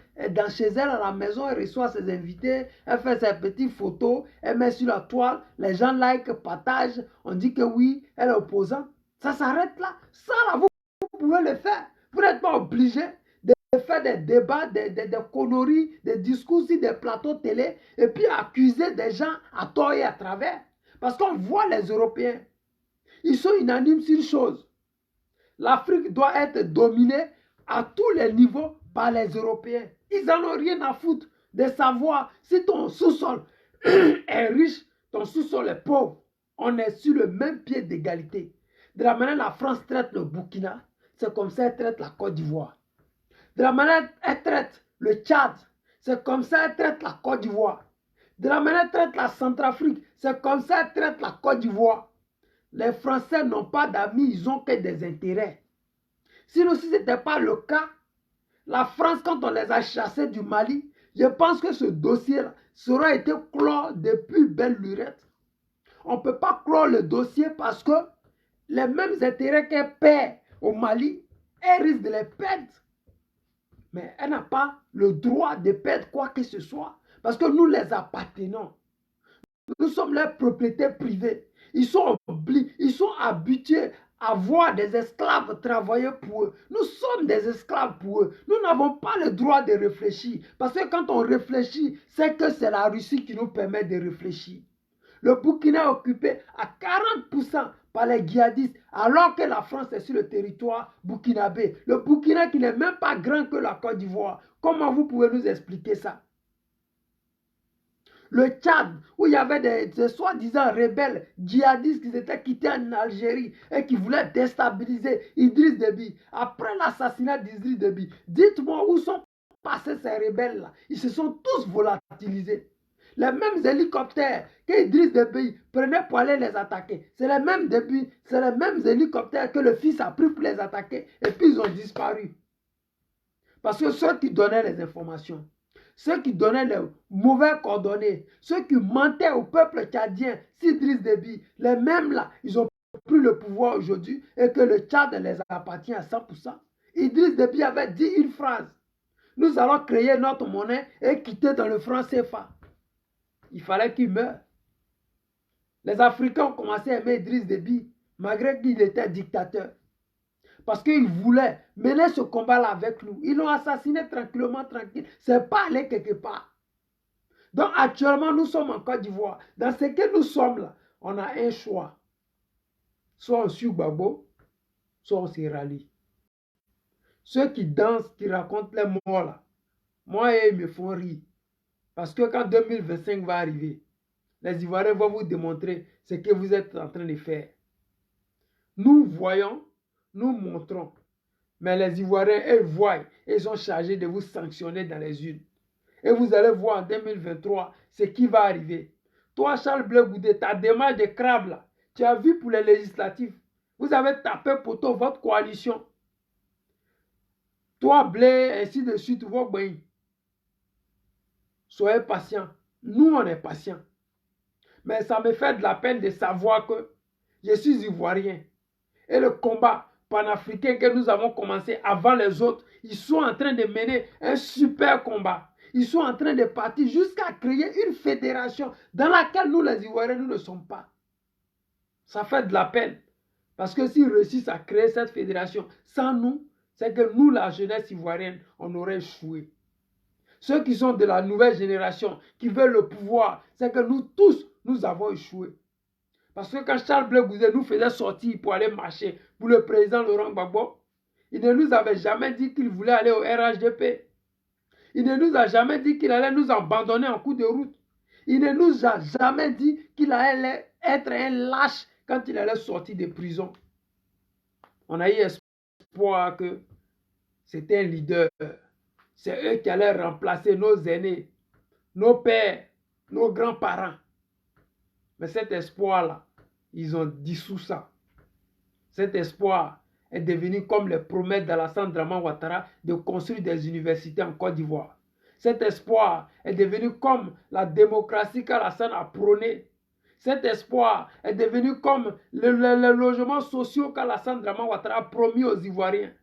chez elle à la maison, elle reçoit ses invités, elle fait ses petites photos, elle met sur la toile, les gens like, partagent, on dit que oui, elle est opposante. Ça s'arrête là. Ça là, vous pouvez le faire. Vous n'êtes pas obligé de faire des débats, des conneries, des discours sur des plateaux télé, et puis accuser des gens à tort et à travers. Parce qu'on voit les Européens. Ils sont unanimes sur une chose. L'Afrique doit être dominée à tous les niveaux par les Européens. Ils n'en ont rien à foutre de savoir si ton sous-sol est riche, ton sous-sol est pauvre. On est sur le même pied d'égalité. De la manière la France traite le Burkina, c'est comme ça elle traite la Côte d'Ivoire. De la manière elle traite le Tchad, c'est comme ça elle traite la Côte d'Ivoire. De la manière elle traite la Centrafrique, c'est comme ça elle traite la Côte d'Ivoire. Les Français n'ont pas d'amis, ils ont que des intérêts. Sinon, si ce n'était pas le cas, la France, quand on les a chassés du Mali, je pense que ce dossier-là serait été clos depuis belle lurette. On ne peut pas clore le dossier parce que les mêmes intérêts qu'elle perd au Mali, elle risque de les perdre. Mais elle n'a pas le droit de perdre quoi que ce soit. Parce que nous les appartenons. Nous sommes leurs propriétés privées. Ils sont habitués à voir des esclaves travailler pour eux. Nous sommes des esclaves pour eux. Nous n'avons pas le droit de réfléchir. Parce que quand on réfléchit, c'est que c'est la Russie qui nous permet de réfléchir. Le Burkina est occupé à 40% par les djihadistes, alors que la France est sur le territoire burkinabé. Le Burkina qui n'est même pas grand que la Côte d'Ivoire. Comment vous pouvez nous expliquer ça? Le Tchad, où il y avait des soi-disant rebelles djihadistes qui s'étaient quittés en Algérie et qui voulaient déstabiliser Idriss Déby. Après l'assassinat d'Idriss Déby, dites-moi où sont passés ces rebelles-là? Ils se sont tous volatilisés. Les mêmes hélicoptères que Idriss Déby prenait pour aller les attaquer, c'est les mêmes hélicoptères que le fils a pris pour les attaquer et puis ils ont disparu. Parce que ceux qui donnaient les informations, ceux qui donnaient les mauvais coordonnées, ceux qui mentaient au peuple tchadien, Idriss Déby, les mêmes là, ils ont pris le pouvoir aujourd'hui et que le Tchad les appartient à 100%. Idriss Déby avait dit une phrase: nous allons créer notre monnaie et quitter dans le franc CFA. Il fallait qu'il meure. Les Africains ont commencé à aimer Idriss Déby, malgré qu'il était dictateur. Parce qu'ils voulaient mener ce combat-là avec nous. Ils l'ont assassiné tranquillement, tranquille. C'est pas aller quelque part. Donc actuellement, nous sommes en Côte d'Ivoire. Dans ce que nous sommes là, on a un choix. Soit on suit Gbagbo, soit on s'y rallie. Ceux qui dansent, qui racontent les morts là, moi, ils me font rire. Parce que quand 2025 va arriver, les Ivoiriens vont vous démontrer ce que vous êtes en train de faire. Nous voyons, nous montrons. Mais les Ivoiriens, ils voient et ils sont chargés de vous sanctionner dans les urnes. Et vous allez voir en 2023 ce qui va arriver. Toi, Charles Blé Goudé, ta démarche de crabe là, tu as vu pour les législatives. Vous avez tapé pour votre coalition. Toi, Blé, ainsi de suite, vos pays. Soyez patients. Nous, on est patients. Mais ça me fait de la peine de savoir que je suis Ivoirien. Et le combat panafricain que nous avons commencé avant les autres, ils sont en train de mener un super combat. Ils sont en train de partir jusqu'à créer une fédération dans laquelle nous, les Ivoiriens, nous ne sommes pas. Ça fait de la peine. Parce que s'ils réussissent à créer cette fédération sans nous, c'est que nous, la jeunesse ivoirienne, on aurait échoué. Ceux qui sont de la nouvelle génération, qui veulent le pouvoir, c'est que nous tous, nous avons échoué. Parce que quand Charles Blé Goudé nous faisait sortir pour aller marcher pour le président Laurent Gbagbo, il ne nous avait jamais dit qu'il voulait aller au RHDP. Il ne nous a jamais dit qu'il allait nous abandonner en cours de route. Il ne nous a jamais dit qu'il allait être un lâche quand il allait sortir de prison. On a eu espoir que c'était un leader. C'est eux qui allaient remplacer nos aînés, nos pères, nos grands-parents. Mais cet espoir-là, ils ont dissous ça. Cet espoir est devenu comme les promesses d'Alassane Draman Ouattara de construire des universités en Côte d'Ivoire. Cet espoir est devenu comme la démocratie qu'Alassane a prônée. Cet espoir est devenu comme les logements sociaux qu'Alassane Draman Ouattara a promis aux Ivoiriens.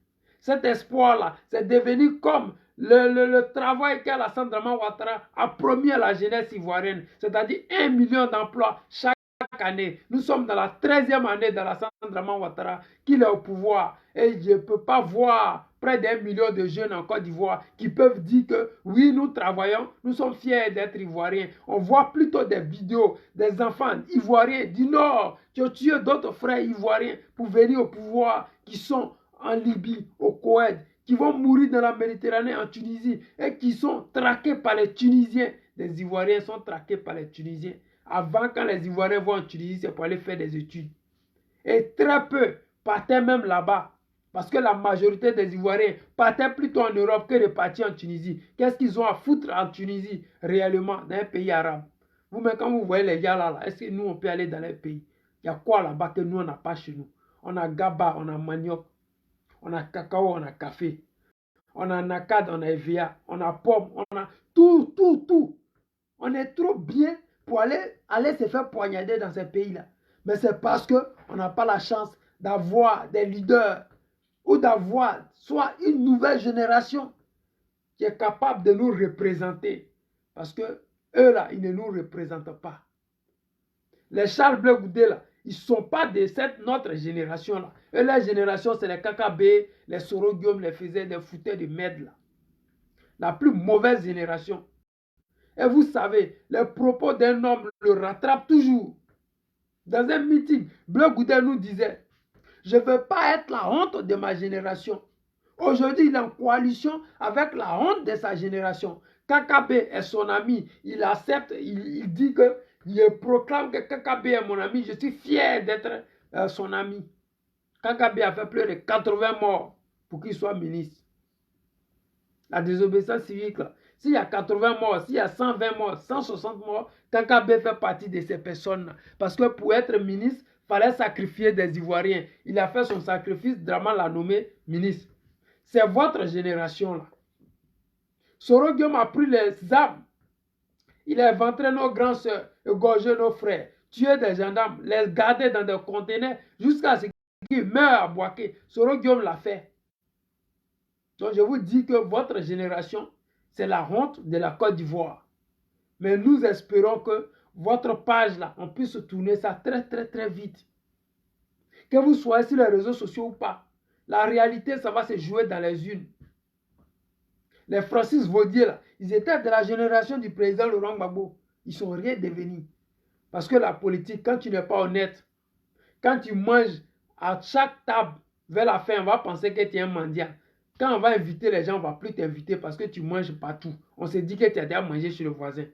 Cet espoir-là, c'est devenu comme le travail qu'Alassane Draman Ouattara a promis à la jeunesse ivoirienne, c'est-à-dire 1 million d'emplois chaque année. Nous sommes dans la 13e année d'Alassane Draman Ouattara qu'il est au pouvoir et je ne peux pas voir près d'1 million de jeunes en Côte d'Ivoire qui peuvent dire que oui, nous travaillons, nous sommes fiers d'être Ivoiriens. On voit plutôt des vidéos des enfants Ivoiriens du Nord qui ont tué d'autres frères Ivoiriens pour venir au pouvoir, qui sont en Libye, au Koweït, qui vont mourir dans la Méditerranée, en Tunisie, et qui sont traqués par les Tunisiens. Les Ivoiriens sont traqués par les Tunisiens. Avant, quand les Ivoiriens vont en Tunisie, c'est pour aller faire des études. Et très peu partaient même là-bas. Parce que la majorité des Ivoiriens partaient plutôt en Europe que de partir en Tunisie. Qu'est-ce qu'ils ont à foutre en Tunisie, réellement, dans un pays arabe? Vous-même, quand vous voyez les gars là, est-ce que nous, on peut aller dans les pays? Il y a quoi là-bas que nous, on n'a pas chez nous? On a gaba, on a manioc, on a cacao, on a café. On a nakad, on a EVA, on a pomme, on a tout, tout, tout. On est trop bien pour aller se faire poignarder dans ces pays-là. Mais c'est parce qu'on n'a pas la chance d'avoir des leaders ou d'avoir soit une nouvelle génération qui est capable de nous représenter. Parce que eux là, ils ne nous représentent pas. Les Charles Blé Goudé là, ils ne sont pas de notre génération là. Eux, la génération, c'est les KKB, les Sorogium, les Faisais, les fouteurs de merde là. La plus mauvaise génération. Et vous savez, les propos d'un homme le rattrapent toujours. Dans un meeting, Blé Goudé nous disait, je ne veux pas être la honte de ma génération. Aujourd'hui, il est en coalition avec la honte de sa génération. KKB est son ami, il accepte, il dit que, il proclame que KKB est mon ami, je suis fier d'être son ami. KKB a fait plus de 80 morts pour qu'il soit ministre. La désobéissance civique, s'il y a 80 morts, s'il y a 120 morts, 160 morts, KKB fait partie de ces personnes-là. Parce que pour être ministre, il fallait sacrifier des Ivoiriens. Il a fait son sacrifice, Draman l'a nommé ministre. C'est votre génération-là. Sorogium a pris les armes. Il a éventré nos grands sœurs, égorgé nos frères, tué des gendarmes, les garder dans des conteneurs jusqu'à ce qu'ils meurent à Boaké. Sorogium l'a fait. Donc je vous dis que votre génération, c'est la honte de la Côte d'Ivoire. Mais nous espérons que votre page là, on puisse tourner ça très très très vite. Que vous soyez sur les réseaux sociaux ou pas, la réalité, ça va se jouer dans les urnes. Les Francis Vaudier là, ils étaient de la génération du président Laurent Gbagbo. Ils ne sont rien devenus. Parce que la politique, quand tu n'es pas honnête, quand tu manges à chaque table, vers la fin, on va penser que tu es un mendiant. Quand on va inviter les gens, on ne va plus t'inviter parce que tu manges partout. On se dit que tu as déjà mangé chez le voisin.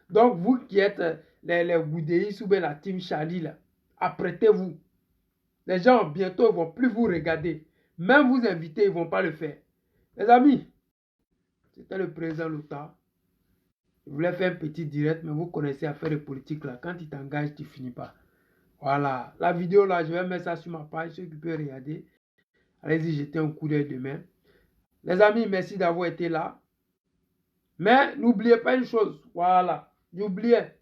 Donc, vous qui êtes les goudéistes ou bien la team Charlie, là, apprêtez-vous. Les gens, bientôt, ne vont plus vous regarder. Même vous inviter, ils ne vont pas le faire. Les amis, c'était le président Lota. Je voulais faire un petit direct, mais vous connaissez l'affaire de politique là. Quand tu t'engages, tu ne finis pas. Voilà. La vidéo là, je vais mettre ça sur ma page. Ceux qui peuvent regarder, allez-y, jetez un coup d'œil demain. Les amis, merci d'avoir été là. Mais n'oubliez pas une chose. Voilà. J'oubliais.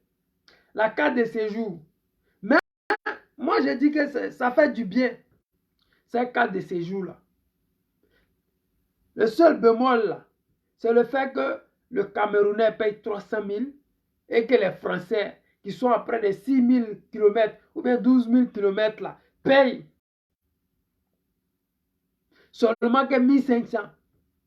La carte de séjour. Mais moi, je dis que ça fait du bien. Cette carte de séjour là. Le seul bémol là, c'est le fait que le Camerounais paye 300 000 et que les Français qui sont à près de 6 000 km ou bien 12 000 km là, payent seulement que 1 500.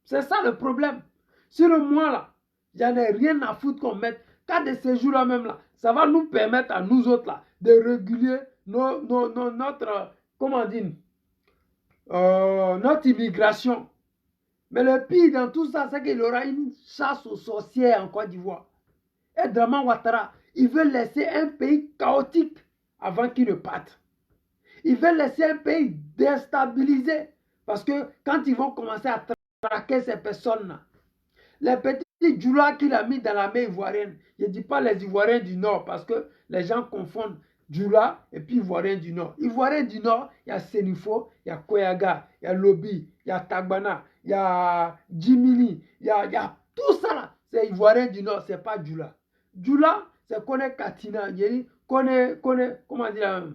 C'est ça le problème. Sur le mois là, j'en ai rien à foutre qu'on mette. Quand de ces jours là même là, ça va nous permettre à nous autres là de réguler notre, comment dire, notre immigration. Mais le pire dans tout ça, c'est qu'il y aura une chasse aux sorcières en Côte d'Ivoire. Et Draman Ouattara, il veut laisser un pays chaotique avant qu'il ne parte. Il veut laisser un pays déstabilisé. Parce que quand ils vont commencer à traquer ces personnes-là, les petits djoula qu'il a mis dans la mer ivoirienne, je ne dis pas les Ivoiriens du Nord, parce que les gens confondent djoula et puis Ivoiriens du Nord. Ivoiriens du Nord, il y a Senifo, il y a Koyaga, il y a Lobi, il y a Tagbana, il y a Jimini, il y a tout ça là. C'est Ivoirien du Nord, ce n'est pas djoula. Djoula, c'est Kone Katina, comment dire,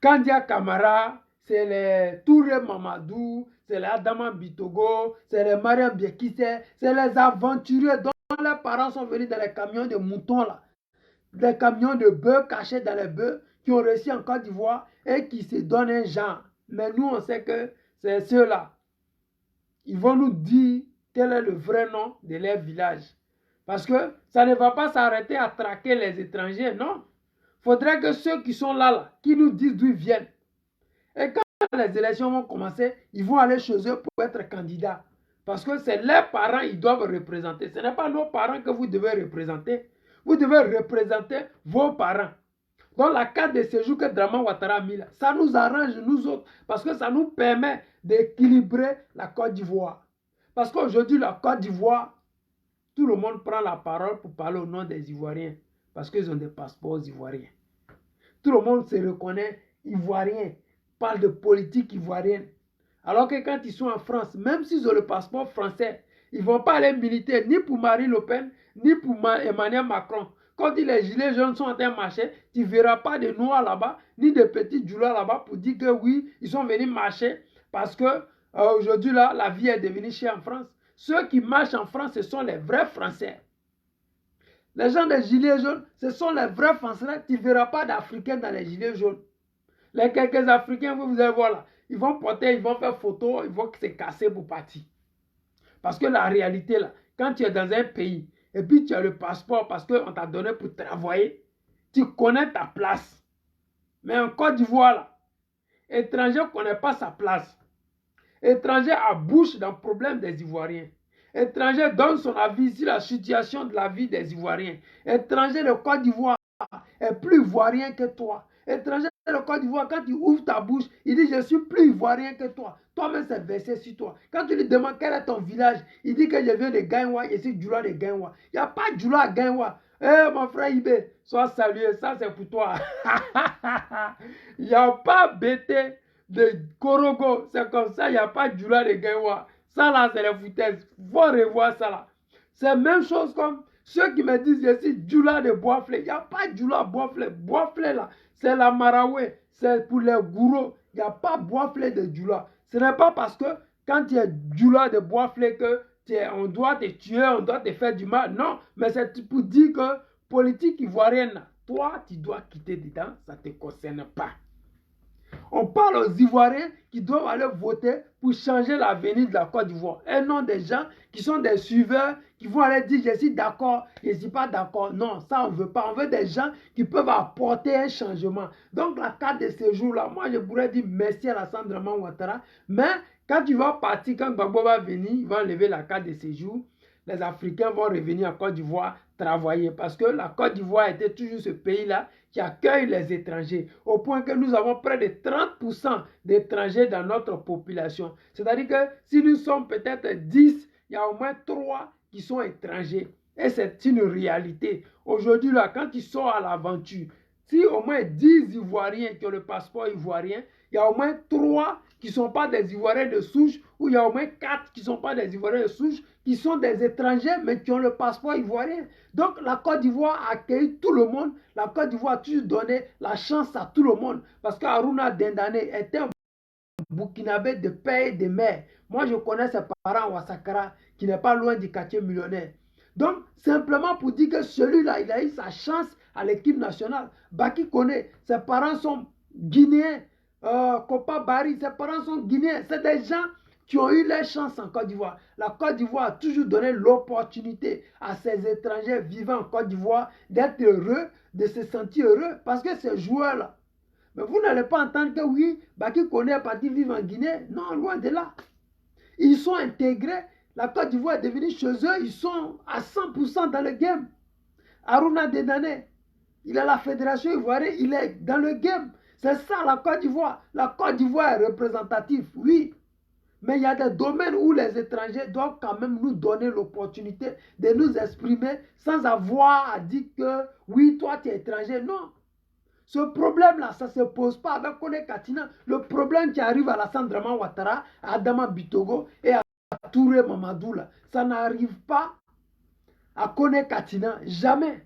Kandia Kamara, c'est les Touré Mamadou, c'est les Adama Bitogo, c'est les Mariam Biekise, c'est les aventuriers dont les parents sont venus dans les camions de moutons là. Des camions de bœufs cachés dans les bœufs qui ont réussi en Côte d'Ivoire et qui se donnent un genre. Mais nous, on sait que c'est ceux-là ils vont nous dire quel est le vrai nom de leur village. Parce que ça ne va pas s'arrêter à traquer les étrangers, non. Il faudrait que ceux qui sont là, qui nous disent d'où ils viennent. Et quand les élections vont commencer, ils vont aller chez eux pour être candidats. Parce que c'est leurs parents qu'ils doivent représenter. Ce n'est pas nos parents que vous devez représenter. Vous devez représenter vos parents. Donc la carte de séjour que Draman Ouattara a mis là, ça nous arrange nous autres. Parce que ça nous permet d'équilibrer la Côte d'Ivoire. Parce qu'aujourd'hui, la Côte d'Ivoire, tout le monde prend la parole pour parler au nom des Ivoiriens. Parce qu'ils ont des passeports ivoiriens. Tout le monde se reconnaît ivoirien, parle de politique ivoirienne. Alors que quand ils sont en France, même s'ils ont le passeport français, ils ne vont pas aller militer ni pour Marine Le Pen, ni pour Emmanuel Macron. Quand les gilets jaunes sont en train de marcher, tu ne verras pas de noirs là-bas, ni de petits djoulas là-bas pour dire que oui, ils sont venus marcher parce que aujourd'hui, là, la vie est devenue chère en France. Ceux qui marchent en France, ce sont les vrais Français. Les gens des gilets jaunes, ce sont les vrais Français. Tu ne verras pas d'Africains dans les gilets jaunes. Les quelques Africains, vous allez voir là, ils vont porter, ils vont faire photo, ils vont se casser pour partir. Parce que la réalité là, quand tu es dans un pays, et puis tu as le passeport parce qu'on t'a donné pour travailler, tu connais ta place. Mais en Côte d'Ivoire là, étranger ne connaît pas sa place. Étranger abouche dans le problème des Ivoiriens. Étranger donne son avis sur la situation de la vie des Ivoiriens. Étranger de Côte d'Ivoire est plus ivoirien que toi. Étranger de Côte d'Ivoire, quand tu ouvres ta bouche, il dit je suis plus ivoirien que toi. Toi-même, c'est versé sur toi. Quand tu lui demandes quel est ton village, il dit que je viens de Gaïwa, je suis Djoula de Gaïwa. Il n'y a pas de Djoula à Gaïwa. Eh mon frère Ibé, sois salué, ça c'est pour toi. Il n'y a pas bêté de Korogo, c'est comme ça, il n'y a pas de Djoula de Gaïwa. Ça là, c'est les foutaises. Faut revoir ça là. C'est la même chose comme ceux qui me disent je suis Djoula de Boisflé. Il n'y a pas de Djoula Boisflé. Boisflé là, c'est la Maraoué. C'est pour les gourous. Il n'y a pas Boisflé de Djoula. Ce n'est pas parce que quand tu es Djoula de Boisflé que on doit te tuer, on doit te faire du mal. Non, mais c'est pour dire que politique ivoirienne, toi, tu dois quitter dedans, ça ne te concerne pas. On parle aux Ivoiriens qui doivent aller voter pour changer l'avenir de la Côte d'Ivoire. Et non des gens qui sont des suiveurs, qui vont aller dire je suis d'accord, je ne suis pas d'accord. Non, ça on ne veut pas. On veut des gens qui peuvent apporter un changement. Donc la carte de séjour là, moi je pourrais dire merci à Alassane Draman Ouattara. Mais quand tu vas partir, quand Gbagbo va venir, il va enlever la carte de séjour. Les Africains vont revenir en Côte d'Ivoire travailler. Parce que la Côte d'Ivoire était toujours ce pays-là qui accueille les étrangers. Au point que nous avons près de 30% d'étrangers dans notre population. C'est-à-dire que si nous sommes peut-être 10, il y a au moins 3 qui sont étrangers. Et c'est une réalité. Aujourd'hui, là, quand tu sors à l'aventure, si au moins 10 Ivoiriens qui ont le passeport ivoirien, il y a au moins 3 qui ne sont pas des Ivoiriens de souche, ou il y a au moins 4 qui ne sont pas des Ivoiriens de souche, qui sont des étrangers, mais qui ont le passeport ivoirien. Donc la Côte d'Ivoire accueille tout le monde. La Côte d'Ivoire a toujours donné la chance à tout le monde. Parce qu'Aruna Dendane était un Burkinabé de père et de mère. Moi, je connais ses parents à Ouassakara, qui n'est pas loin du quartier millionnaire. Donc, simplement pour dire que celui-là, il a eu sa chance à l'équipe nationale. Baki connaît, ses parents sont guinéens. Kopa Bari, ses parents sont guinéens. C'est des gens qui ont eu leur chance en Côte d'Ivoire. La Côte d'Ivoire a toujours donné l'opportunité à ces étrangers vivant en Côte d'Ivoire d'être heureux, de se sentir heureux. Parce que ces joueurs-là, mais vous n'allez pas entendre que oui, Baki connaît est parti vivre en Guinée. Non, loin de là. Ils sont intégrés. La Côte d'Ivoire est devenue chez eux. Ils sont à 100% dans le game. Aruna Dendane, il a la fédération ivoirienne, il est dans le game. C'est ça la Côte d'Ivoire. La Côte d'Ivoire est représentative, oui. Mais il y a des domaines où les étrangers doivent quand même nous donner l'opportunité de nous exprimer sans avoir à dire que oui, toi tu es étranger. Non. Ce problème-là, ça ne se pose pas avec Kone Katina. Le problème qui arrive à Alassane Draman Ouattara, à Adama Bitogo et à Touré Mamadou, là, ça n'arrive pas à Kone Katina. Jamais.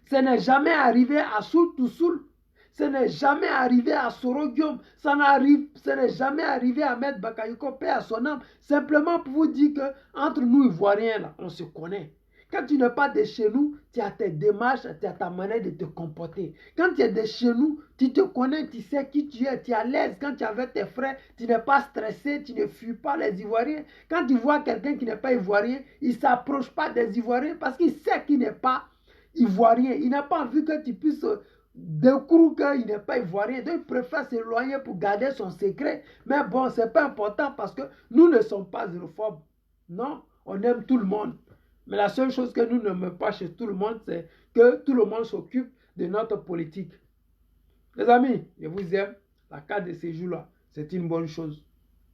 Ce n'est jamais arrivé à Soul Toussoul. Ce n'est jamais arrivé à Sorogium. Ce n'est jamais arrivé à Ahmed Bakayoko, paix à son âme. Simplement pour vous dire qu'entre nous Ivoiriens, là, on se connaît. Quand tu n'es pas de chez nous, tu as tes démarches, tu as ta manière de te comporter. Quand tu es de chez nous, tu te connais, tu sais qui tu es à l'aise. Quand tu es avec tes frères, tu n'es pas stressé, tu ne fuis pas les Ivoiriens. Quand tu vois quelqu'un qui n'est pas Ivoirien, il ne s'approche pas des Ivoiriens parce qu'il sait qu'il n'est pas Ivoirien. Il n'a pas envie que tu puisses découvrir qu'il n'est pas Ivoirien. Donc il préfère s'éloigner pour garder son secret. Mais bon, ce n'est pas important parce que nous ne sommes pas xénophobes. Non, on aime tout le monde. Mais la seule chose que nous n'aimons pas chez tout le monde, c'est que tout le monde s'occupe de notre politique. Les amis, je vous aime. La carte de séjour là, c'est une bonne chose.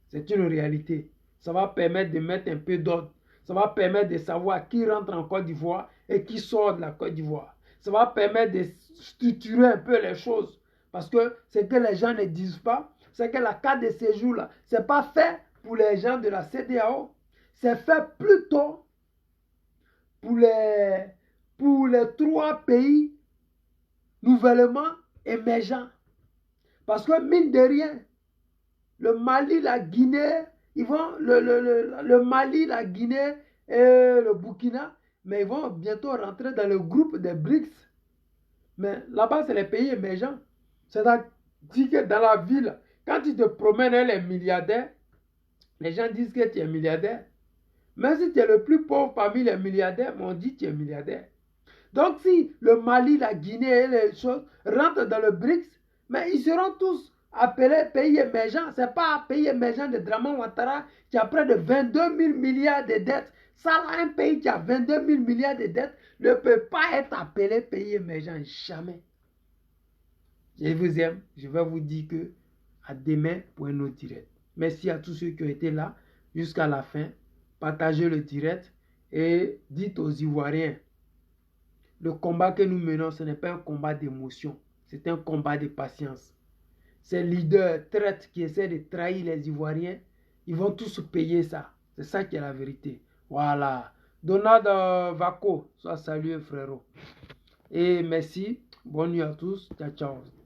C'est une réalité. Ça va permettre de mettre un peu d'ordre. Ça va permettre de savoir qui rentre en Côte d'Ivoire et qui sort de la Côte d'Ivoire. Ça va permettre de structurer un peu les choses. Parce que ce que les gens ne disent pas, c'est que la carte de séjour là, ce n'est pas fait pour les gens de la CEDEAO. C'est fait plutôt pour les 3 pays nouvellement émergents. Parce que mine de rien, le Mali, la Guinée, ils vont, le Mali, la Guinée et le Burkina, mais ils vont bientôt rentrer dans le groupe des BRICS. Mais là-bas, c'est les pays émergents. C'est-à-dire que dans la ville, quand tu te promènes les milliardaires, les gens disent que tu es milliardaire. Mais si tu es le plus pauvre parmi les milliardaires, on dit que tu es milliardaire. Donc si le Mali, la Guinée et les choses rentrent dans le BRICS, mais ils seront tous appelés pays émergents. Ce n'est pas un pays émergent de Draman Ouattara qui a près de 22 000 milliards de dettes. Ça, là, un pays qui a 22 000 milliards de dettes ne peut pas être appelé pays émergent. Jamais. Je vous aime. Je vais vous dire que à demain pour un autre direct. Merci à tous ceux qui ont été là jusqu'à la fin. Partagez le direct et dites aux Ivoiriens, le combat que nous menons, ce n'est pas un combat d'émotion, c'est un combat de patience. Ces leaders traites qui essaient de trahir les Ivoiriens, ils vont tous payer ça. C'est ça qui est la vérité. Voilà. Donald Vaco, sois salué frérot. Et merci. Bonne nuit à tous. Ciao, ciao.